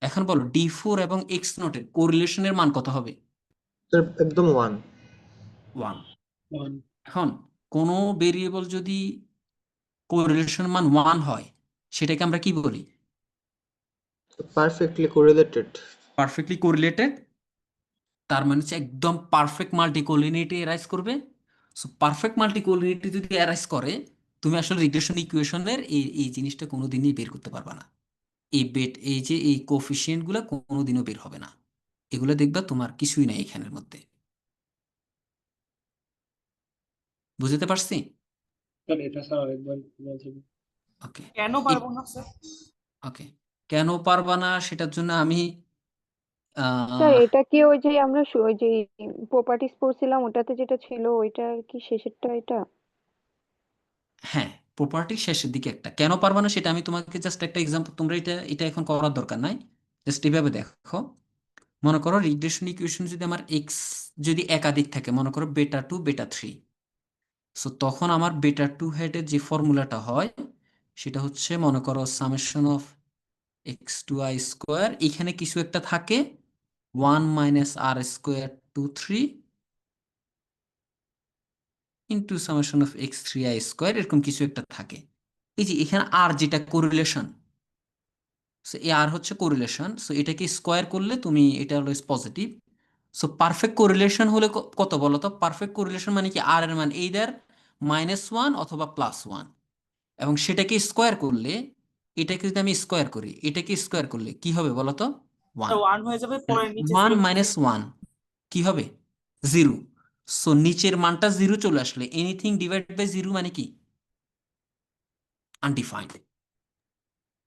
Speaker 1: এখন বলো D4 এবং x0 এর কোরিলেশনের মান কত হবে?
Speaker 2: স্যার একদম 1।
Speaker 1: 1।
Speaker 5: 1
Speaker 1: এখন কোনো ভেরিয়েবল যদি কোরিলেশন মান 1 হয় সেটাকে আমরা কি বলি?
Speaker 2: Perfectly correlated.
Speaker 1: Perfectly correlated. তার মানে হচ্ছে একদম পারফেক্ট মাল্টিকোলিনিটি এরাইজ করবে। সো পারফেক্ট মাল্টিকোলিনিটি যদি এরাইজ করে, তুমি আসলে রিগ্রেশন ইকুয়েশনের এই এই জিনিসটা কোনোদিনই বের করতে পারবে না। এই যে এই কোফিসিয়েন্ট গুলো কোনোদিনও বের হবে না, এগুলো দেখবা তোমার কিছুই নাই এখানের মধ্যে। বুঝতে পারছি?
Speaker 5: স্যার এটা স্যার আরেকবার বলছেন।
Speaker 1: ওকে,
Speaker 9: কেন পারবো না স্যার?
Speaker 1: ওকে, কেন পারবা না সেটার জন্য আমি
Speaker 4: স্যার
Speaker 1: আহ,
Speaker 4: এটা কি ওই যে আমরা ওই যে প্রপার্টিস পড়ছিলাম ওটাতে যেটা ছিল ওইটার কি শেষেরটা এটা?
Speaker 1: হ্যাঁ, প্রপার্টি শেষের দিকে একটা কেন পারবা না সেটা আমি তোমাকে জাস্ট একটা এক্সাম্পল, তোমরা এটা এটা এখন করার দরকার নাই, জাস্ট এইভাবে দেখো। মনে করো রিগ্রেশন ইকুয়েশন যদি আমার এক্স যদি একাধিক থাকে, মনে করো বেটা 2 বেটা 3, সো তখন আমার বেটা 2 হেডের যে ফর্মুলাটা হয় সেটা হচ্ছে মনে করো সামেশন অফ x2i², এখানে কিছু একটা থাকে 1 - r²2 3 into summation of x3i², এরকম কিছু একটা থাকে। এই যে এখানে আর যেটা কোরিলেশন, সো এই আর হচ্ছে কোরিলেশন, সো এটাকে স্কোয়ার করলে তুমি এটা হলো পজিটিভ। সো পারফেক্ট কোরিলেশন হলে কত বলো তো? পারফেক্ট কোরিলেশন মানে কি আর এর মান এইদার -1 অথবা +1, এবং সেটাকে স্কোয়ার করলে, এটাকে যদি আমি স্কোয়ার করি, এটাকে স্কোয়ার করলে কি হবে বলো তো? 1।
Speaker 9: 1 হয়ে যাবে, পরে নিচে
Speaker 1: 1
Speaker 9: 0
Speaker 1: - 1 কি হবে? 0। সো নিচের মানটা 0 চলে আসলে এনিথিং ডিভাইড বাই 0 মানে কি? আনডিফাইন্ড,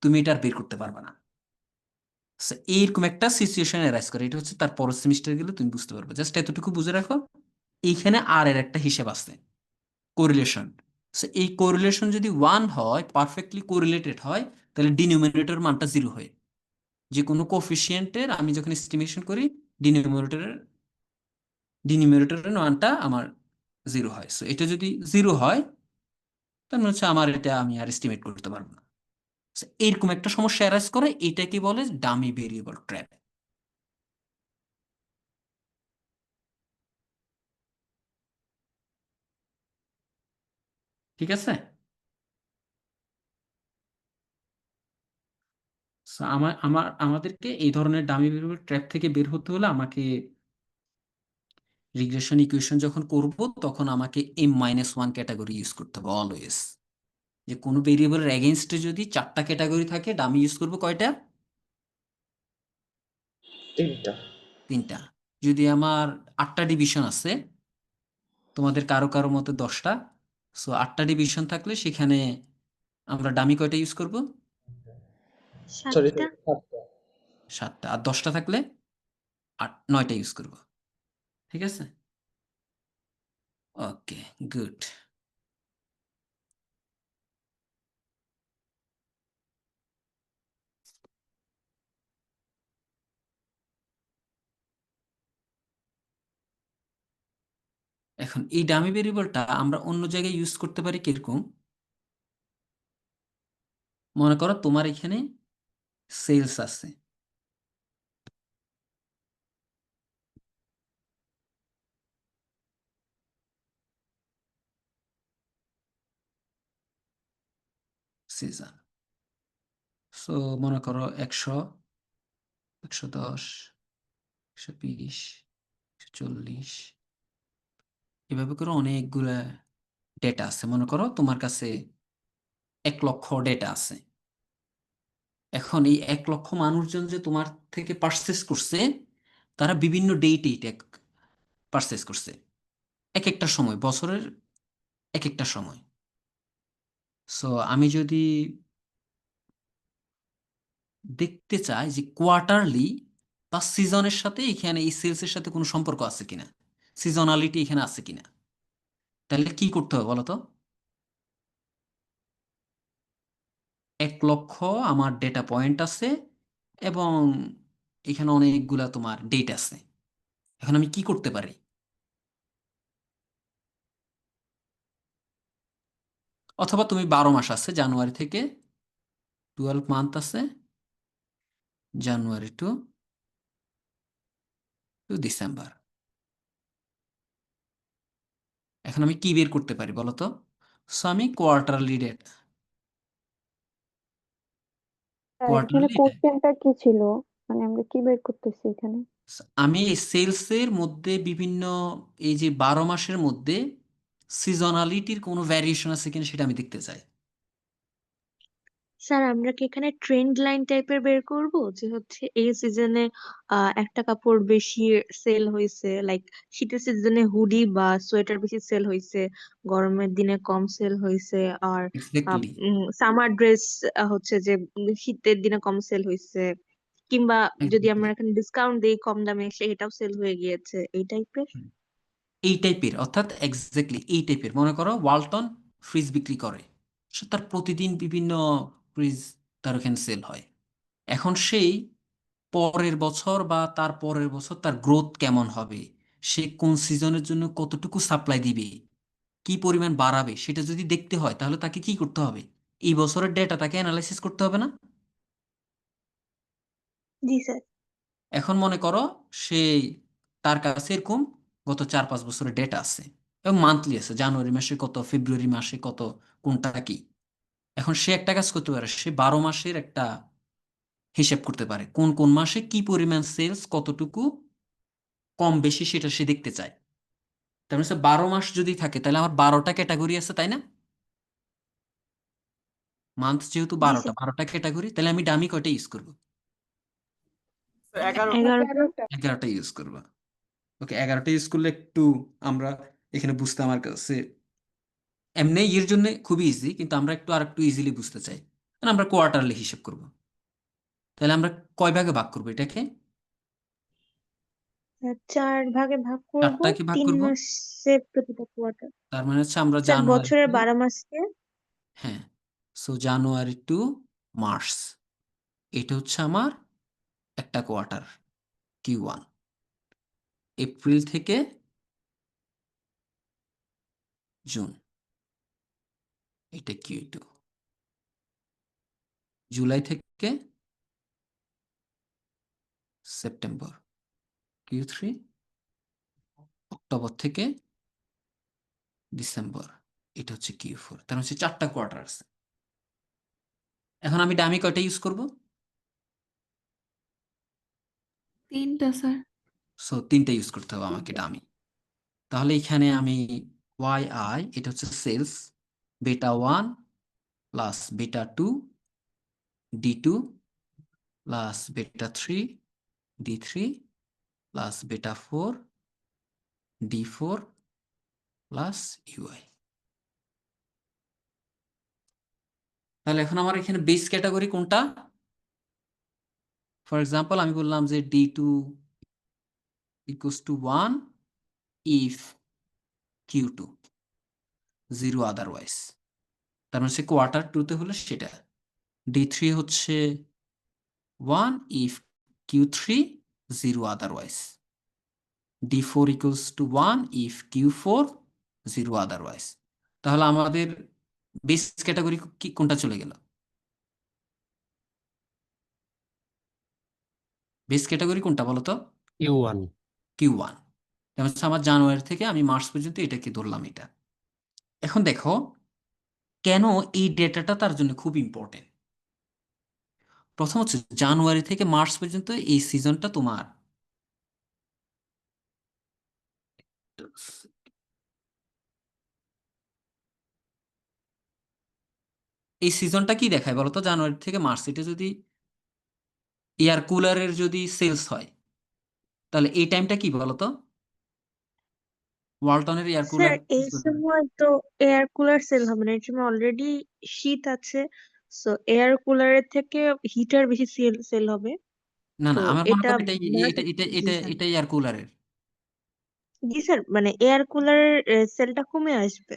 Speaker 1: তুমি এটা আর বের করতে পারবে না। So, এইরকম একটা সিচুয়েশন অ্যারাইজ করে, এটা হচ্ছে তার পরের সেমিস্টার গেলে তুমি বুঝতে পারবে। জাস্ট এতটুকু বুঝে রাখো, এইখানে আর এর একটা হিসাব আছে, কোরিলেশন। সো এই কোরিলেশন যদি 1 হয়, পারফেক্টলি কোরিলেটেড হয়, তাহলে ডিনোমিনেটর মানটা 0 হয়। যে কোনো কোফিশিয়েন্টের আমি যখন এস্টিমেশন করি, ডিনোমিনেটরের মানটা আমার 0 হয়। সো এটা যদি 0 হয়, তাহলে হচ্ছে আমার এটা আমি আর এস্টিমেট করতে পারবো না। So, এরকম একটা সমস্যা অ্যারাইজ করে, এটাকে বলে ডামি ভেরিয়েবল ট্র্যাপ। ঠিক আছে? So, আমাদেরকে এই ধরনের ডামি ভেরিয়েবল ট্র্যাপ থেকে বের হতে হলে আমাকে রিগ্রেশন ইকুয়েশন যখন করব, তখন আমাকে M-1 ক্যাটাগরি ইউজ করতে হবে অলওয়েজ। যে কোনো ভেরিয়েবলের এগেইনস্টে যদি 4টা ক্যাটাগরি থাকে, ডামি ইউজ করবো কয়টা?
Speaker 2: 3টা।
Speaker 1: 3টা। যদি আমার 8টা ডিভিশন আছে, তোমাদের কারো কারো মতে 10টা, সো 8টা ডিভিশন থাকলে সেখানে আমরা ডামি কয়টা ইউজ করব?
Speaker 2: সরি,
Speaker 7: 7টা।
Speaker 2: 7টা।
Speaker 1: 7টা। আর 10টা থাকলে 9টা ইউজ করব। ঠিক আছে? ওকে, গুড। এখন এই ডামি ভেরিয়েবলটা আমরা অন্য জায়গায় ইউজ করতে পারি কিরকম? মনে করো তোমার এখানে সেলস আছে, সিজন। সো মনে করো 100, 110, 120, 140, এভাবে করে অনেকগুলা ডেটা আছে। মনে করো তোমার কাছে 1 লক্ষ ডেটা আছে। এখন এই 1 লক্ষ মানুষজন যে তোমার থেকে পারচেস করছে, তারা বিভিন্ন ডেটে পারচেস করছে, এক একটা সময়, বছরের এক একটা সময়। সো আমি যদি দেখতে চাই যে কোয়ার্টারলি বা সিজনের সাথে এখানে এই সেলসের সাথে কোনো সম্পর্ক আছে কিনা, সিজনালিটি এখানে আছে কিনা, তাহলে কি করতে হবে বলো তো? 1 লক্ষ আমার ডেটা পয়েন্ট আছে এবং এখানে অনেকগুলা তোমার ডেট আছে। এখন আমি কি করতে পারি? অথবা তুমি 12 মাস আছে, জানুয়ারি থেকে 12 মান্থ আছে, জানুয়ারি টু ডিসেম্বর। এখন আমি কি বের করতে পারি বলো তো? সো আমি কোয়ার্টারলি ডেটা,
Speaker 4: এখানে
Speaker 1: কোয়ার্টারলি
Speaker 4: কোশ্চেনটা কি ছিল? মানে আমরা কি বের করতেছি এখানে?
Speaker 1: আমি এই সেলসের মধ্যে বিভিন্ন, এই যে 12 মাসের মধ্যে সিজনালিটির কোনো ভ্যারিয়েশন আছে কিনা সেটা আমি দেখতে চাই।
Speaker 7: স্যার আমরা কি এখানে ট্রেন্ড লাইন টাইপের বের করব, যে হচ্ছে এই সিজনে একটা কাপড় বেশি সেল হয়েছে, লাইক শীতের সিজনে হুডি বা সোয়েটার বেশি সেল হয়েছে, গরমের দিনে কম সেল হয়েছে, আর
Speaker 1: এক্স্যাক্টলি,
Speaker 7: সামার ড্রেস হচ্ছে যে শীতের দিনে কম সেল হয়েছে, কিংবা যদি আমরা এখানে ডিসকাউন্ট দিই কম দামে সেটাও সেল হয়ে গিয়েছে, এই টাইপের।
Speaker 1: এই টাইপের, অর্থাৎ এক্স্যাক্টলি এই টাইপের। মনে করো ওয়ালটন ফ্রিজ বিক্রি করে, সে তার প্রতিদিন বিভিন্ন ফ্রিজ তার ওখানে সেল হয়। এখন সেই পরের বছর বা তার পরের বছর তার গ্রোথ কেমন হবে, সে কোন সিজনের জন্য কতটুকু সাপ্লাই দিবে, কি পরিমাণ বাড়াবে, সেটা যদি দেখতে হয় তাহলে তাকে কি করতে হবে? এই বছরের ডেটা তাকে অ্যানালাইসিস করতে হবে না?
Speaker 7: জি স্যার।
Speaker 1: এখন মনে করো সেই তার কাছে এরকম গত 4-5 বছরের ডেটা আছে এবং মান্থলি আছে, জানুয়ারি মাসে কত, ফেব্রুয়ারি মাসে কত, কোনটা কি। এখন সে একটা কাজ করতে পারে, সে 12 মাসের একটা হিসেব করতে পারে, কোন কোন মাসে কি পরিমাণ সেলস কতটুকু কম বেশি সেটা সে দেখতে চায়। তার মানে 12 মাস যদি থাকে, তাহলে আমার 12টা ক্যাটাগরি আছে, তাই না? মান্থ যেহেতু
Speaker 7: জি
Speaker 1: 12টা,
Speaker 7: স্যার।
Speaker 1: 12টা ক্যাটাগরি, তাহলে আমি ডামি কয়টা ইউজ করবো?
Speaker 9: 11টা।
Speaker 7: 11টা।
Speaker 1: 11টা ইউজ করবো। ওকে, 11টা ইউজ করলে একটু আমরা এখানে বুঝতে আমার কাছে এমনি এর জন্য খুবই ইজি, কিন্তু আমরা একটু আর একটু ইজিলি বুঝতে চাই, কারণ আমরা কোয়ার্টারলি হিসেব করব। তাহলে আমরা কয় ভাগে ভাগ করবো এটাকে?
Speaker 7: 4 ভাগে ভাগ করব,
Speaker 1: চারটাকে ভাগ
Speaker 7: 3
Speaker 1: করব।
Speaker 7: মাসে প্রতিটা কোয়ার্টার।
Speaker 1: তার মানে হচ্ছে আমরা
Speaker 7: স্যার
Speaker 1: জানুয়ারি
Speaker 7: বছরের 12 মাসকে।
Speaker 1: হ্যাঁ, সো জানুয়ারি টু মার্চ এটা হচ্ছে আমার একটা কোয়ার্টার, Q1। এপ্রিল থেকে জুন এটা Q2। জুলাই থেকে সেপ্টেম্বর Q3। অক্টোবর থেকে ডিসেম্বর এটা হচ্ছে Q4। তার মানে হচ্ছে 4টা কোয়ার্টার আছে। এখন আমি ডামি কয়টা ইউজ করব?
Speaker 6: 3টা স্যার।
Speaker 1: সো 3টা ইউজ করতে হবে আমাকে ডামি। তাহলে এখানে আমি YI এটা হচ্ছে sales, β1 plus β2 D2 plus β3 D3 plus β4 D4 plus UI। তাহলে এখন আমার এখানে বেস ক্যাটাগরি কোনটা? ফর এক্সাম্পল আমি বললাম যে D2 equals to 1 if Q2 0 otherwise. তার মানে হচ্ছে কোয়ার্টার টুতে হলে সেটা। D3 হচ্ছে 1 if Q3 0 otherwise. D4 equals to 1 if Q4 0 otherwise. তাহলে আমাদের বেস ক্যাটাগরি কি কোনটা চলে গেল? বেস ক্যাটাগরি কোনটা বলো তো?
Speaker 8: Q1।
Speaker 1: Q1। যেমন হচ্ছে আমার জানুয়ারি থেকে আমি মার্চ পর্যন্ত এটাকে ধরলাম এটা। এখন দেখো কেন এই ডেটাটা তার জন্য খুব ইম্পর্টেন্ট। প্রথম হচ্ছে জানুয়ারি থেকে মার্চ পর্যন্ত এই সিজনটা তোমার এই সিজনটা কি দেখায় বলতো? জানুয়ারি থেকে মার্চ এটা যদি এয়ার কুলারের যদি সেলস হয় তাহলে এই টাইমটা কি বলতো? ওয়ালটনের এয়ার
Speaker 7: স্যার
Speaker 1: কুলার।
Speaker 7: এই সময় তো এয়ার কুলার সেল হবে না, এই সময় অলরেডি শীত আছে, সো এয়ার কুলারের থেকে হিটার বেশি সেল হবে।
Speaker 1: না
Speaker 7: তো
Speaker 1: না, আমার মনে
Speaker 7: এটা
Speaker 1: করো এটা এটা
Speaker 7: ভাগ-
Speaker 1: এটা
Speaker 7: জি
Speaker 1: এটা
Speaker 7: স্যার।
Speaker 1: এটা এয়ার কুলারের।
Speaker 7: জি স্যার, মানে এয়ার কুলারের সেলটা কমে আসবে,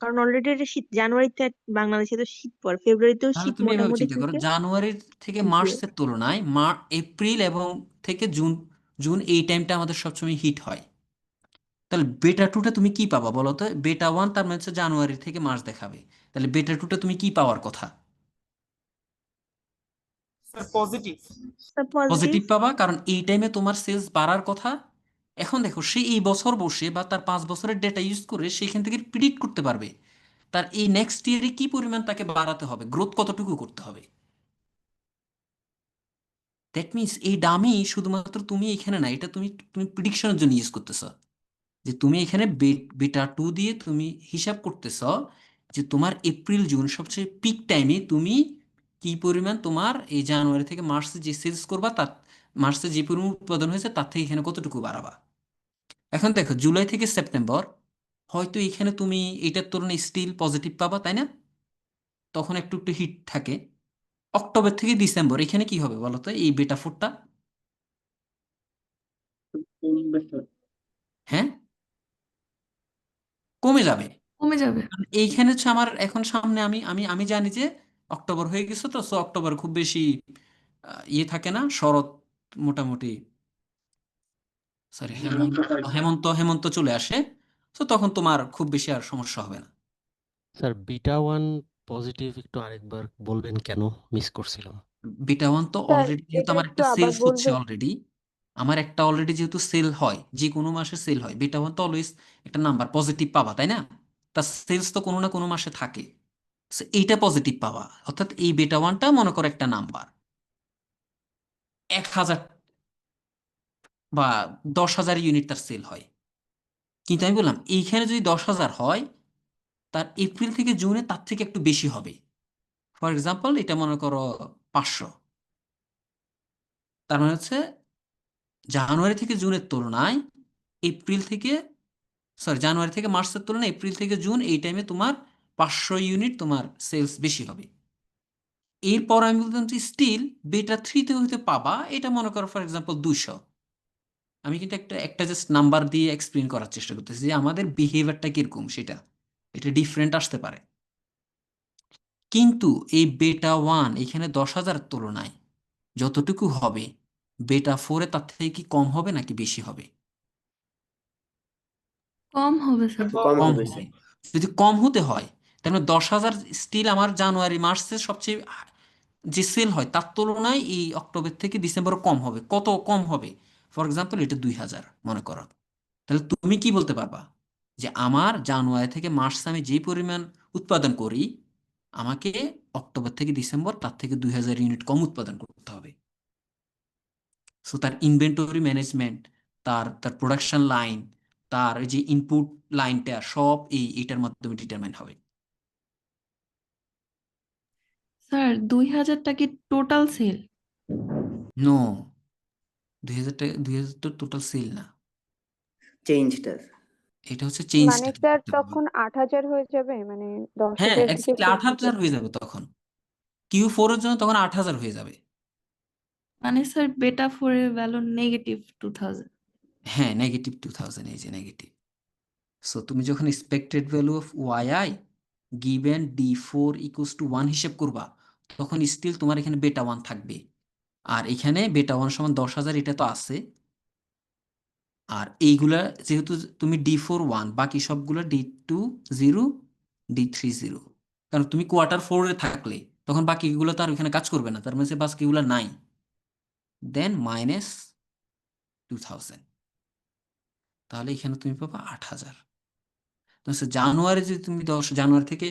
Speaker 7: কারণ অলরেডি এটা শীত। জানুয়ারিতে বাংলাদেশে তো শীত পড়ে, ফেব্রুয়ারিতেও
Speaker 1: তাহলে
Speaker 7: শীত
Speaker 1: তুমি এভাবে
Speaker 7: মোটামুটি
Speaker 1: চিন্তা করো,
Speaker 7: থাকে।
Speaker 1: জানুয়ারি থেকে
Speaker 7: জি
Speaker 1: মার্চের তুলনায় এপ্রিল এবং থেকে জুন জুন এই টাইমটা আমাদের সবসময় হিট হয়। তাহলে বেটা টুটা তুমি কি পাবা বলো তো? β1 তার মানে হচ্ছে জানুয়ারি থেকে মার্চ দেখাবে, তাহলে বেটা টুটা তুমি কি পাওয়ার কথা?
Speaker 9: Sir positive.
Speaker 7: Sir positive.
Speaker 1: Positive পাবা, কারণ এই টাইমে তোমার সেলস বাড়ার কথা। এখন দেখো সে এই বছর বসে বা তার 5 বছরের ডেটা ইউজ করে সেখান থেকে প্রিডিক্ট করতে পারবে তার এই নেক্সট ইয়ারে কি পরিমাণ তাকে বাড়াতে হবে, গ্রোথ কতটুকু করতে হবে। দ্যাট মিনস এই ডামি শুধুমাত্র তুমি এখানে না, এটা তুমি তুমি প্রিডিকশনের জন্য ইউজ করতেছ। যে তুমি এখানে β2 দিয়ে তুমি হিসাব করতেছ যে তোমার এপ্রিল জুন সবচেয়ে পিক টাইমে তুমি কি পরিমাণ তোমার এই জানুয়ারি থেকে মার্চে যে সেলস করবা তার মার্চে যে পরিমাণ উৎপাদন হয়েছে তার থেকে এখানে কতটুকু বাড়াবা। এখন দেখো জুলাই থেকে সেপ্টেম্বর হয়তো এখানে তুমি এটার তুলনায় স্টিল পজিটিভ পাবা, তাই না? তখন একটু একটু হিট থাকে। অক্টোবর থেকে ডিসেম্বর এখানে কি হবে বলো তো? এই β4টা
Speaker 5: কমবে স্যার।
Speaker 1: হ্যাঁ কমে যাবে।
Speaker 6: কমে যাবে।
Speaker 1: কারণ এইখানে হচ্ছে আমার এখন সামনে আমি আমি আমি জানি যে অক্টোবর হয়ে গেছে, তো সো অক্টোবর খুব বেশি ইয়ে থাকে না, শরৎ মোটামুটি সরি হেমন্ত হেমন্ত হেমন্ত চলে আসে। তো তখন তোমার খুব বেশি আর সমস্যা হবে না।
Speaker 8: স্যার β1 পজিটিভ একটু আরেকবার বলবেন কেন? মিস করছিলাম।
Speaker 1: β1 তো
Speaker 4: স্যার
Speaker 1: অলরেডি যেহেতু
Speaker 4: এটা
Speaker 1: আমার
Speaker 4: একটু
Speaker 1: একটা
Speaker 4: আবার
Speaker 1: সেলস হচ্ছে
Speaker 4: বলবেন?
Speaker 1: অলরেডি, আমার একটা অলরেডি যেহেতু সেল হয়, যে কোনো মাসে সেল হয়, β1 তো অলওয়েজ একটা নাম্বার পজিটিভ পাবা, তাই না? তার সেলস তো কোনো না কোনো মাসে থাকে। So এইটা পজিটিভ পাওয়া, অর্থাৎ এই β1টা মনে করো একটা নাম্বার 1000 বা 10,000 ইউনিট তার সেল হয়। কিন্তু আমি বললাম এইখানে যদি 10,000 হয় তার এপ্রিল থেকে জুনে তার থেকে একটু বেশি হবে। ফর এক্সাম্পল এটা মনে করো 500। তার মানে হচ্ছে জানুয়ারি থেকে জুনের তুলনায় এপ্রিল থেকে জানুয়ারি থেকে মার্চের তুলনায় এপ্রিল থেকে জুন এই টাইমে তোমার 500 ইউনিট তোমার সেলস বেশি হবে। এরপর আমি বলতাম যে স্টিল বেটা 3-তে হইতে পাবা, এটা মনে করো ফর এক্সাম্পল 200। আমি কিন্তু একটা একটা জাস্ট নাম্বার দিয়ে এক্সপ্লেন করার চেষ্টা করতেছি যে আমাদের বিহেভিয়ারটা কিরকম, সেটা এটা ডিফারেন্ট আসতে পারে। কিন্তু এই বেটা 1 এখানে 10,000 তুলনায় যতটুকু হবে, বেটা 4-এ তার থেকে কি কম হবে নাকি বেশি হবে?
Speaker 6: কম হবে স্যার।
Speaker 9: একটু
Speaker 1: কম হবে। যদি কম হতে হয় তাহলে 10,000 স্টিল আমার জানুয়ারি মাসে সবচেয়ে যে সেল হয় তার তুলনায় এই অক্টোবর থেকে ডিসেম্বর কম হবে। কত কম হবে? ফর এক্সাম্পল এটা 2,000 মনে করো। তাহলে তুমি কি বলতে পারবা যে আমার জানুয়ারি থেকে মার্চে আমি যে পরিমাণ উৎপাদন করি, আমাকে অক্টোবর থেকে ডিসেম্বর তার থেকে 2,000 ইউনিট কম উৎপাদন করতে হবে। সো তার ইনভেন্টরি ম্যানেজমেন্ট, তার তার প্রোডাকশন লাইন, তার যে ইনপুট লাইনটা সব এইটার মাধ্যমে ডিটারমাইন হবে।
Speaker 6: স্যার 2,000টা কি টোটাল সেল?
Speaker 1: নো, 2,000 তো টোটাল সেল না,
Speaker 10: চেঞ্জটা।
Speaker 1: এটা হচ্ছে
Speaker 4: মানে
Speaker 1: চেঞ্জটা।
Speaker 4: স্যার তখন 8,000 হয়ে যাবে, মানে
Speaker 1: হ্যাঁ
Speaker 4: 10,000 থেকে
Speaker 1: এক্স্যাক্টলি 8,000 হয়ে যাবে তখন। Q4 এর জন্য তখন 8,000 হয়ে যাবে।
Speaker 6: মানে স্যার বেটা 4 এর ভ্যালু নেগেটিভ 2,000।
Speaker 1: হ্যাঁ নেগেটিভ 2,000, এই যে নেগেটিভ। সো তুমি যখন expected value of Y given D4 equals to 1 হিসেব করবা, তখন স্টিল তোমার এখানে বেটা 1 থাকবে। আর এখানে বেটা 1 সমান 10,000, এটা তো আছে। আর এইগুলা যেহেতু তুমি D4 1, বাকি সবগুলো D2 0, D3 0। কারণ তুমি কোয়ার্টার 4-এ থাকলে তখন বাকিগুলো তো আর ওখানে কাজ করবে না, তার মানে বাকিগুলো নাই। দেন মাইনাস 2,000, তাহলে এখানে তুমি পাবা 8,000। তো জানুয়ারি যদি তুমি জানুয়ারি থেকে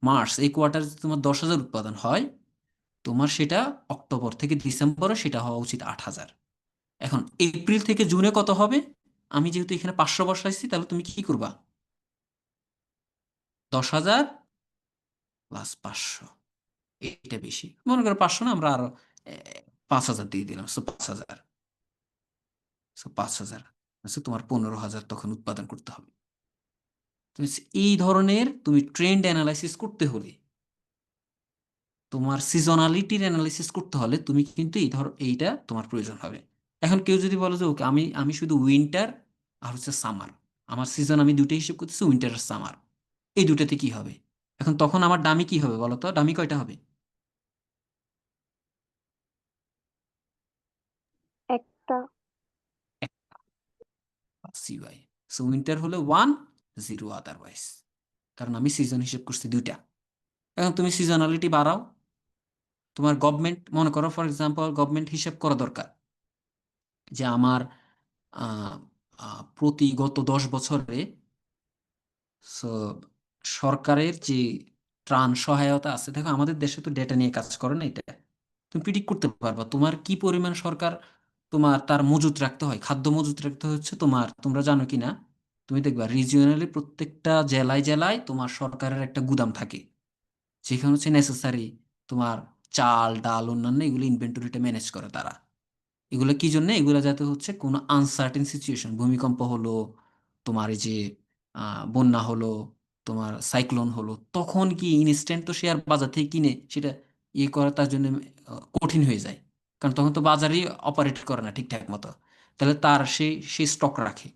Speaker 1: মার্চ এই কোয়ার্টার যদি তোমার 10,000 উৎপাদন হয়, তোমার সেটা অক্টোবর থেকে ডিসেম্বরে সেটা হওয়া উচিত 8,000। এখন এপ্রিল থেকে জুনে কত হবে? আমি যেহেতু এখানে 500 বসাইছি, তাহলে তুমি কি করবা? 10,000 প্লাস 500, এটা বেশি মনে করো 500 না, আমরা আরো 5,000 দিয়ে দিলাম। সো 5,000, সো 5,000 তোমার 15,000 তখন উৎপাদন করতে হবে। তুমি এই ধরনের তুমি ট্রেন্ড অ্যানালাইসিস করতে হলে, তোমার সিজনালিটির অ্যানালাইসিস করতে হলে তুমি কিন্তু এইটা তোমার প্রয়োজন হবে। এখন কেউ যদি বলে যে ওকে আমি আমি শুধু উইন্টার আর হচ্ছে সামার, আমার সিজন আমি দুটো হিসেব করতেছি, উইন্টার আর সামার, এই দুটাতে কি হবে? এখন তখন আমার ডামি কি হবে বলো তো? ডামি কয়টা হবে?
Speaker 4: একটা।
Speaker 1: সিওয়াই। সো উইন্টার হলে 1 0 আদারওয়াইজ, কারণ আমি সিজন হিসেব করছি দুইটা। এখন তুমি সিজনালিটি বাড়াও। তোমার গভর্নমেন্ট মনে করো ফর এক্সাম্পল গভর্নমেন্ট হিসেব করা দরকার যে আমার প্রতি গত 10 বছরে সরকারের যে ত্রাণ সহায়তা আছে, দেখো আমাদের দেশে তো ডেটা নিয়ে কাজ করে না, এটা তুমি প্রিডিক্ট করতে পারবা তোমার কি পরিমাণ সরকার তোমার তার মজুত রাখতে হয়, খাদ্য মজুত রাখতে হচ্ছে তোমার। তোমরা জানো কি না, তুমি দেখবা রিজিওনালি প্রত্যেকটা জেলায় জেলায় তোমার সরকারের একটা গুদাম থাকে, যেখানে হচ্ছে নেসেসারি তোমার চাল ডাল অন্যান্য এগুলো ইনভেন্টরিটা ম্যানেজ করে তারা। এগুলো কি জন্য? এগুলো যাতে হচ্ছে কোনো আনসার্টেন সিচুয়েশন, ভূমিকম্প হলো, তোমার এই যে বন্যা হলো, তোমার সাইক্লোন হলো, তখন কি ইনস্ট্যান্ট তো শেয়ার বাজার থেকে কিনে সেটা ইয়ে করা তার জন্য কঠিন হয়ে যায়, কারণ তখন তো বাজারই অপারেট করে না ঠিকঠাক মতো। তাহলে তার সে স্টক রাখে।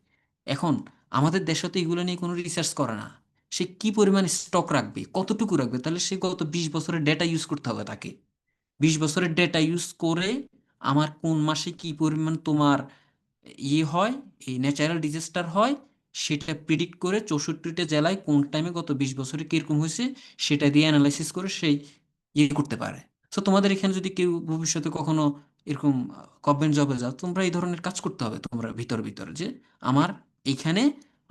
Speaker 1: এখন আমাদের দেশে তো এগুলো নিয়ে কোনো রিসার্চ করে না, সে কি পরিমাণ স্টক রাখবে, কতটুকু রাখবে, তাহলে সে গত 20 বছরের ডেটা ইউজ করতে হবে তাকে। 20 বছরের ডেটা ইউজ করে আমার কোন মাসে কি পরিমাণ তোমার ইয়ে হয়, এই ন্যাচারাল ডিজাস্টার হয়, সেটা প্রিডিক্ট করে 64টা জেলায় কোন টাইমে গত 20 বছরে কিরকম হয়েছে সেটা দিয়ে অ্যানালাইসিস করে সেই ইয়ে করতে পারে। তো তোমাদের এখানে যদি কেউ ভবিষ্যতে কখনো এরকম গভর্নমেন্ট জবে যাও, তোমরা এই ধরনের কাজ করতে হবে তোমরা ভিতরে যে আমার এইখানে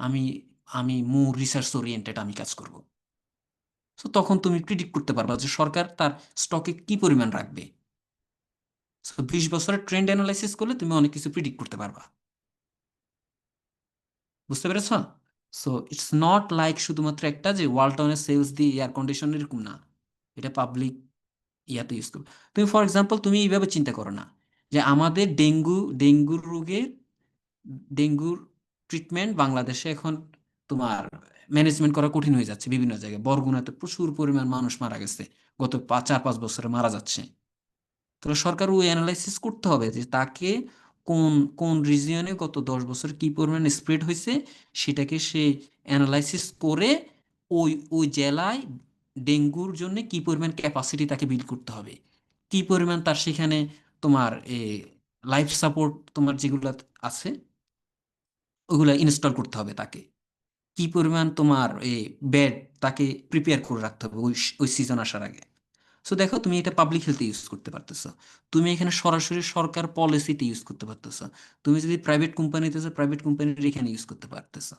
Speaker 1: আমি আমি মোর রিসার্চ ওরিয়েন্টেড আমি কাজ করব। তো তখন তুমি প্রিডিক্ট করতে পারবা যে সরকার তার স্টকে কি পরিমাণ রাখবে। 20 বছরের ট্রেন্ড অ্যানালাইসিস করলে তুমি অনেক কিছু প্রিডিক্ট করতে পারবা। বুঝতে পেরেছ? সো ইটস নট লাইক শুধুমাত্র একটা যে ওয়ালটনের সেলস দিয়ে এয়ার কন্ডিশন, এরকম না। এটা পাবলিক ইয়াতে ইউজ করবে। তুমি ফর এক্সাম্পল তুমি এইভাবে চিন্তা করো না যে আমাদের ডেঙ্গুর রোগের ডেঙ্গুর ট্রিটমেন্ট বাংলাদেশে এখন তোমার ম্যানেজমেন্ট করা কঠিন হয়ে যাচ্ছে বিভিন্ন জায়গায়। বরগুনাতে প্রচুর পরিমাণ মানুষ মারা গেছে গত 4-5 বছরে মারা যাচ্ছে। তাহলে সরকার ওই অ্যানালাইসিস করতে হবে যে তাকে কোন কোন রিজিয়নে গত 10 বছর কি পরিমাণ স্প্রেড হয়েছে, সেটাকে সে অ্যানালাইসিস করে ওই ওই জেলায় ডেঙ্গুর জন্য কি পরিমাণ ক্যাপাসিটি তাকে বিল্ড করতে হবে, কি পরিমাণ তার সেখানে তোমার লাইফ সাপোর্ট তোমার যেগুলো আছে ওগুলো ইনস্টল করতে হবে তাকে, কি পরিমাণ তোমার বেড তাকে প্রিপেয়ার করে রাখতে হবে ওই ওই সিজন আসার আগে। সো দেখো তুমি এটা পাবলিক হেলথে ইউজ করতে পারতেছো, তুমি এখানে সরাসরি সরকার পলিসিতে ইউজ করতে পারতেছো, তুমি যদি প্রাইভেট কোম্পানিতে প্রাইভেট কোম্পানির এখানে ইউজ করতে পারতেছো।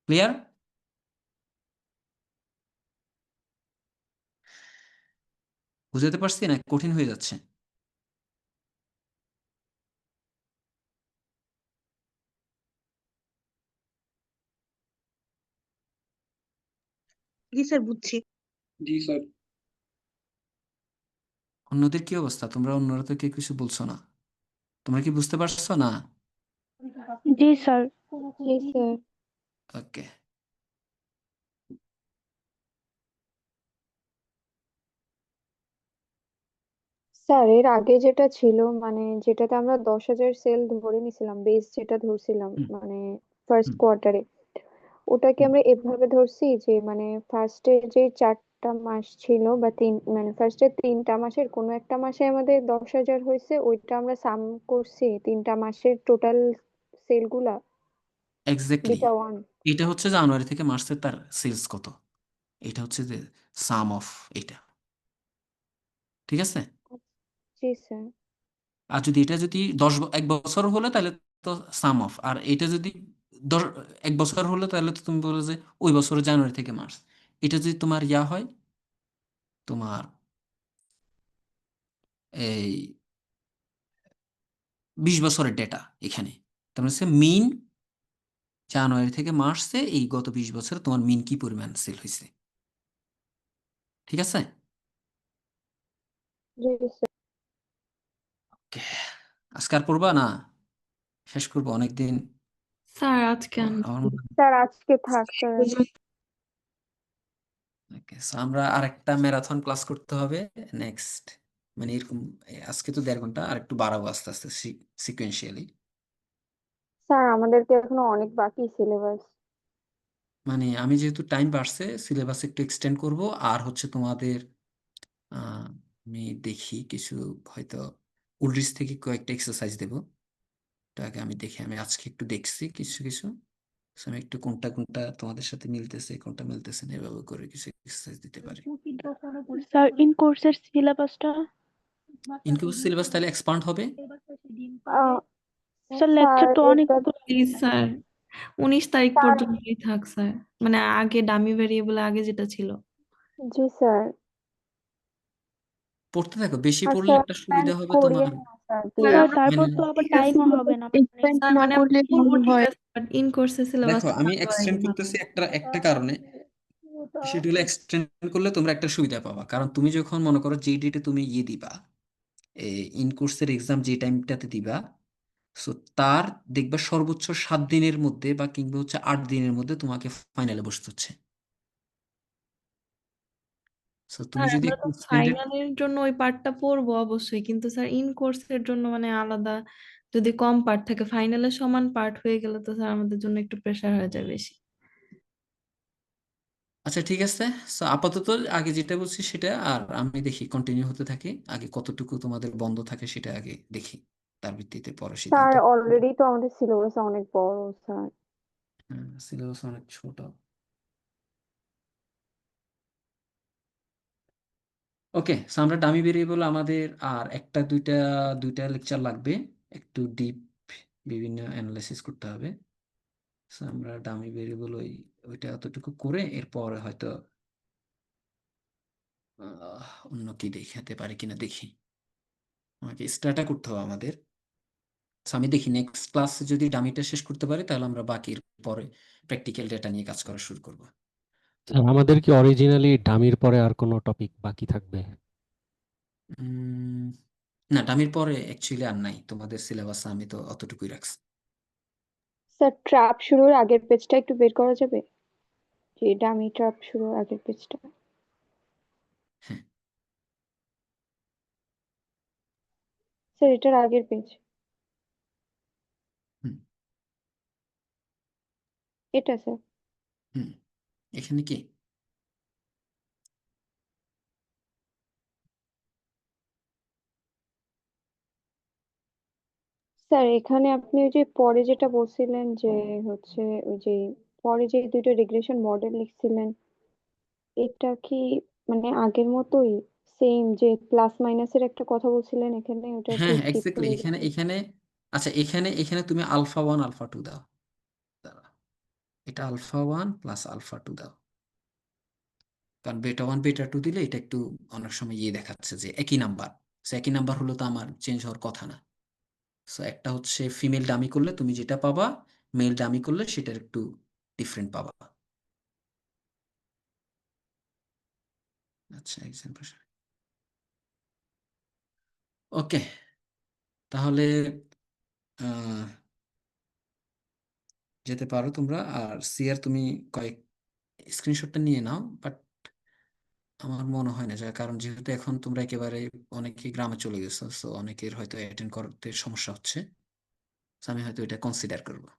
Speaker 1: ক্লিয়ার? বুঝতে পারছি না কঠিন হয়ে যাচ্ছে?
Speaker 7: জি স্যার, বুঝছি।
Speaker 5: জি স্যার।
Speaker 1: অন্যদের কি অবস্থা? তোমরা অন্যরা তো কেউ কিছু বলছো না, তোমরা কি বুঝতে পারছো না?
Speaker 4: জি স্যার। জি স্যার।
Speaker 1: ওকে।
Speaker 4: স্যার এর আগে যেটা ছিল মানে যেটাতে আমরা 10,000 সেল ধরে নিছিলাম, বেস যেটা ধরছিলাম
Speaker 1: হুম
Speaker 4: মানে ফার্স্ট
Speaker 1: হুম
Speaker 4: কোয়ার্টারে, ওটাকে
Speaker 1: হুম।
Speaker 4: আমরা এভাবে ধরছি যে মানে ফার্স্টে যে 4টা মাস ছিল বা মানে ফার্স্টে 3টা মাসের কোনো একটা মাসে আমাদের 10,000 হয়েছে, ওইটা আমরা সাম করছি 3টা মাসের টোটাল সেল গুলা
Speaker 1: এক্স্যাক্টলি,
Speaker 4: বিটা ওয়ান।
Speaker 1: এটা হচ্ছে জানুয়ারি থেকে মার্চের তার সেলস কত, এটা হচ্ছে যে সাম অফ এটা। ঠিক আছে?
Speaker 4: জি স্যার।
Speaker 1: আর যদি এটা যদি 1 বছর হলে তাহলে তো সাম অফ, আর এটা যদি 1 বছর হলে তাহলে তো তুমি বলো যে ওই বছর জানুয়ারি থেকে মার্চ। এটা যদি তোমার ইয়া হয় তোমার এই 20 বছরের ডেটা এখানে, তার মানে হচ্ছে মিন জানুয়ারি থেকে মার্চে এই গত 20 বছরে তোমার মিন কি পরিমাণ সেল হয়েছে। ঠিক আছে?
Speaker 4: জি স্যার।
Speaker 1: ওকে, আজকে আর পড়বা না? শেষ করবো অনেকদিন।
Speaker 6: স্যার আজকে আর
Speaker 1: আমার
Speaker 6: না।
Speaker 1: মনে হয়
Speaker 4: স্যার আজকে থাক স্যার।
Speaker 1: okay, so আমরা আরেকটা ম্যারাথন ক্লাস করতে হবে নেক্সট, মানে এরকম আজকে তো 1.5 ঘন্টা, আর একটু বাড়াবো আস্তে আস্তে সিকুয়েন্সিয়ালি।
Speaker 4: স্যার আমাদেরকে এখনো অনেক বাকি সিলেবাস।
Speaker 1: মানে আমি যেহেতু টাইম বাড়ছে সিলেবাস একটু এক্সটেন্ড করব, আর হচ্ছে তোমাদের আমি দেখি কিছু হয়তো উলরিস থেকে কয়েকটা এক্সারসাইজ দেবো। তো আগে আমি দেখি, আমি আজকে একটু দেখছি কিছু কিছু, So আমি একটু কোনটা কোনটা তোমাদের সাথে মিলতেছে কোনটা মিলতেছে না এভাবে করে কিছু এক্সারসাইজ দিতে পারি।
Speaker 4: স্যার ইন কোর্সের সিলেবাসটা
Speaker 1: ইনকিউবেট সিলেবাস তাহলে এক্সপান্ড হবে।
Speaker 4: স্যার লেকচার তো অনেক।
Speaker 6: প্লিজ স্যার 19 তারিখ
Speaker 4: স্যার
Speaker 6: পর্যন্তই থাক স্যার, মানে আগে ডামি ভেরিয়েবল আগে যেটা ছিল।
Speaker 4: জি স্যার।
Speaker 1: পড়তে থাকো, বেশি
Speaker 4: আর
Speaker 1: পড়লে
Speaker 4: স্যার
Speaker 1: একটা সুবিধা হবে
Speaker 4: করিয়েন
Speaker 1: তোমার।
Speaker 4: না স্যার
Speaker 6: স্যার
Speaker 4: প্লিজ।
Speaker 6: আমরা
Speaker 3: তারপর
Speaker 1: মানে
Speaker 3: তো আবার
Speaker 6: ঠিক আছে
Speaker 3: টাইমও হবে না
Speaker 4: এক্সপেন্ড
Speaker 6: স্যার,
Speaker 4: না
Speaker 6: মানে
Speaker 4: করলে
Speaker 6: আমরা পড়বো
Speaker 4: ভালো
Speaker 6: ঠিক
Speaker 4: হয়।
Speaker 6: আছে, বাট ইন কোর্সের
Speaker 1: দেখো
Speaker 6: সিলেবাসটা
Speaker 1: আমি
Speaker 6: না করাই
Speaker 1: এক্সটেন্ড
Speaker 6: ভালো।
Speaker 1: করতেছি একটা একটা কারণে, সেটা হলো এক্সটেন্ড করলে তোমরা একটা সুবিধা পাবা, কারণ তুমি যখন মনে করো যে ডেটে তুমি দিবা ইন কোর্সের এক্সাম যে টাইমটাতে দিবা, সো তার দেখবা সর্বোচ্চ 7 দিনের মধ্যে বা কিংবা হচ্ছে 8 দিনের মধ্যে তোমাকে ফাইনালে বসতে হচ্ছে। সো তুমি
Speaker 6: স্যার
Speaker 1: যদি
Speaker 6: আমরা
Speaker 1: একটু
Speaker 6: তো
Speaker 1: এক্সটেন্ডেড,
Speaker 6: ফাইনালের জন্য ওই পার্টটা পড়বো অবশ্যই, কিন্তু স্যার ইন কোর্সের জন্য মানে আলাদা যদি কম পার্ট থাকে, ফাইনালের সমান পার্ট হয়ে গেলে তো স্যার আমাদের জন্য একটু প্রেশার হয়ে যায় বেশি।
Speaker 1: আচ্ছা ঠিক আছে। সো আপাতত আগে যেটা বলছি সেটা, আর আমি দেখি কন্টিনিউ হতে থাকি, আগে কতটুকু তোমাদের বন্ধ থাকে সেটা আগে দেখি, তার ভিত্তিতে পরে
Speaker 4: স্যার
Speaker 1: সিদ্ধান্ত।
Speaker 4: অলরেডি তো আমাদের সিলেবাস অনেক বড় স্যার।
Speaker 1: সিলেবাস অনেক ছোট। ওকে, সো আমরা ডামি ভেরিয়েবল আমাদের আর একটা দুইটা দুইটা লেকচার লাগবে, একটু ডিপ বিভিন্ন অ্যানালাইসিস করতে হবে। সো আমরা ডামি ভেরিয়েবল ওইটা অতটুকু করে এরপর হয়তো অন্য কি দেখাতে পারি কিনা দেখি, আমাকে স্টার্টটা করতে হবে আমাদের। So আমি দেখি নেক্সট ক্লাসে যদি ডামিটা শেষ করতে পারি তাহলে আমরা বাকির পরে প্র্যাকটিক্যাল ডেটা নিয়ে কাজ করা শুরু করব।
Speaker 8: স্যার আমাদের কি অরিজিনালি ডামির পরে আর কোনো টপিক বাকি থাকবে?
Speaker 1: না, ডামির পরে অ্যাকচুয়ালি আর নাই, তোমাদের সিলেবাসে আমি তো অতটুকুই রাখছি।
Speaker 4: স্যার ট্র্যাপ শুরুর আগের পেজটা একটু বের করা যাবে, যে ডামিটা শুরু আগের পেজটা।
Speaker 1: হ্যাঁ
Speaker 4: স্যার এটার আগের পেজ,
Speaker 1: হুম
Speaker 4: এটা স্যার।
Speaker 1: হুম এখানে কি
Speaker 4: স্যার এখানে আপনি ওই যে পরে যেটা বলছিলেন যে হচ্ছে ওই যে পরে যে দুইটা রিগ্রেশন মডেল লিখছিলেন, এটা কি মানে আগের মতোই সেম যে প্লাস মাইনাসের একটা কথা বলছিলেন, এখানে ওটা একটু
Speaker 1: হ্যাঁ
Speaker 4: ডিপ
Speaker 1: এক্স্যাক্টলি
Speaker 4: করে
Speaker 1: এখানে
Speaker 4: লিখবেন।
Speaker 1: এখানে আচ্ছা এখানে তুমি আলফা 1 আলফা 2 দাও। দাঁড়াও, এটা আলফা 1 প্লাস আলফা 2 দাও, কারণ বেটা 1 বেটা 2 দিলে এটা একটু অনেক সময় ইয়ে দেখাচ্ছে যে একই নাম্বার। একই নাম্বার হলো তো আমার চেঞ্জ হওয়ার কথা না। সো একটা হচ্ছে ফিমেল ডামি করলে তুমি যেটা পাবা, মেল ডামি করলে সেটার একটু ডিফারেন্ট পাবা। আচ্ছা এক্সাম্পল, ওকে তাহলে আহ, যেতে পারো তোমরা। আর সিআর তুমি কয়েক স্ক্রিনশটটা নিয়ে নাও, বাট আমার মনে হয় না যায়, কারণ যেহেতু এখন তোমরা একেবারে অনেকে গ্রামে চলে গেছো, সো অনেকের হয়তো অ্যাটেন্ড করতে সমস্যা হচ্ছে। So আমি হয়তো এটা কনসিডার করবো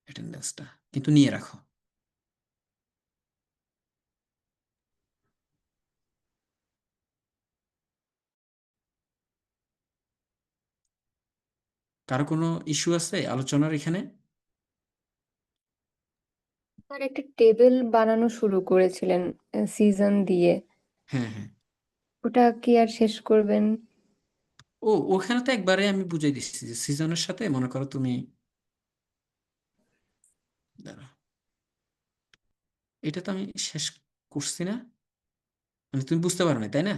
Speaker 1: অ্যাটেন্ডেন্সটা, কিন্তু নিয়ে রাখো। কারো কোনো ইস্যু আছে আলোচনার এখানে?
Speaker 3: স্যার একটা টেবিল বানানো শুরু করেছিলেন সিজন দিয়ে,
Speaker 1: হ্যাঁ হ্যাঁ,
Speaker 3: ওটা কি আর শেষ করবেন?
Speaker 1: ওখানে তো একবারে আমি বুঝাই দিচ্ছি যে সিজনের সাথে মনে করো তুমি, দাঁড়াও, এটা তো আমি শেষ করছি না, মানে তুমি বুঝতে পারো না তাই না?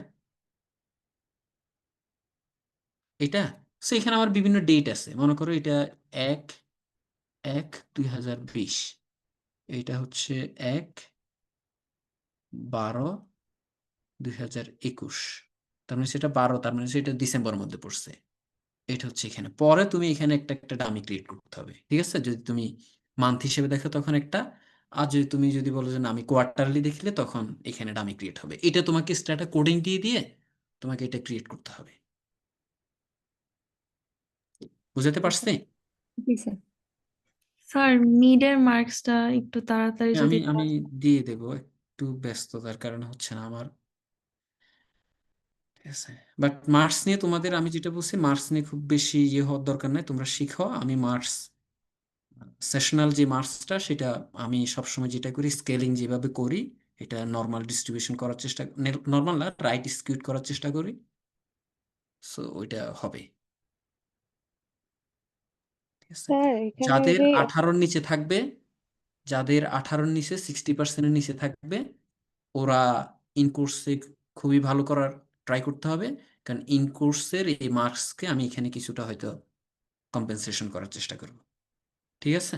Speaker 1: এটা সো এখানে আমার বিভিন্ন ডেট আছে, মনে করো এটা 1/1/2020, এটা হচ্ছে 1/12/2021, তার মানে সেটা 12, তার মানে সেটা ডিসেম্বরের মধ্যে পড়ছে। এটা হচ্ছে এখানে, পরে তুমি এখানে একটা একটা ডামি ক্রিয়েট করতে হবে, ঠিক আছে? যদি তুমি মান্থ হিসেবে দেখো তখন একটা, আর যদি তুমি যদি বলো যে না আমি কোয়ার্টারলি দেখলে, তখন এখানে ডামি ক্রিয়েট হবে। এটা তোমাকে স্ট্যাটা কোডিং দিয়ে দিয়ে তোমাকে এটা ক্রিয়েট করতে হবে। বুঝাতে পারছি?
Speaker 3: জি স্যার।
Speaker 6: স্যার মিডের মার্কসটা একটু তাড়াতাড়ি
Speaker 1: হ্যাঁ,
Speaker 6: যদি
Speaker 1: আমি দিয়ে দেবো, একটু ব্যস্ততার কারণে হচ্ছে না আমার, ঠিক আছে? বাট মার্কস নিয়ে তোমাদের আমি যেটা বলছি, মার্কস নিয়ে খুব বেশি ইয়ে হওয়ার দরকার নাই, তোমরা শিখো। আমি মার্কস সেশনাল যে মার্কসটা, সেটা আমি সবসময় যেটা করি, স্কেলিং যেভাবে করি, এটা নর্মাল ডিস্ট্রিবিউশন করার চেষ্টা, নর্মাল না, রাইট স্কিউট করার চেষ্টা করি। সো ওইটা হবে, ঠিক আছে?
Speaker 4: স্যার এখানে ওই
Speaker 1: যাদের
Speaker 4: যে
Speaker 1: 18-র নিচে থাকবে, যাদের 18-র নিচে 60%-এর নিচে থাকবে, ওরা ইন কোর্সে খুবই ভালো করার ট্রাই করতে হবে, কারণ ইন কোর্সের এই মার্কসকে আমি এখানে কিছুটা হয়তো কম্পেনসেশন করার চেষ্টা করব, ঠিক আছে?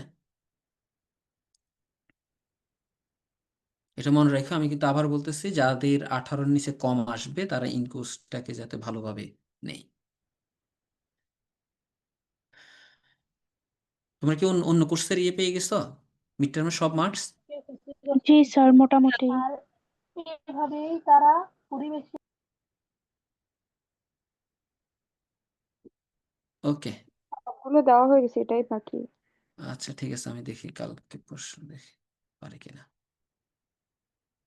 Speaker 1: এটা মনে রাখো। আমি কিন্তু আবার বলতেছি, যাদের 18-র নিচে কম আসবে তারা ইন কোর্সটাকে যাতে ভালোভাবে নেই। তোমরা কি অন্য কোর্সের ইয়ে পেয়ে গেছো মিড টার্মের সব মার্কস?
Speaker 11: জি স্যার, মোটামুটি। এভাবেই তারা পরিবেশে
Speaker 1: ওকে
Speaker 4: সবগুলো দেওয়া হয়ে গেছে, এটাই বাকি।
Speaker 1: আচ্ছা ঠিক আছে, আমি দেখি কালকে পরশু দেখি পারি কিনা।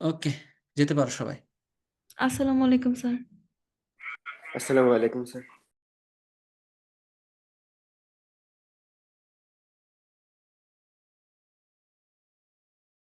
Speaker 1: ওকে, যেতে পারো সবাই।
Speaker 6: আসসালামু আলাইকুম স্যার।
Speaker 10: আসসালামু আলাইকুম স্যার।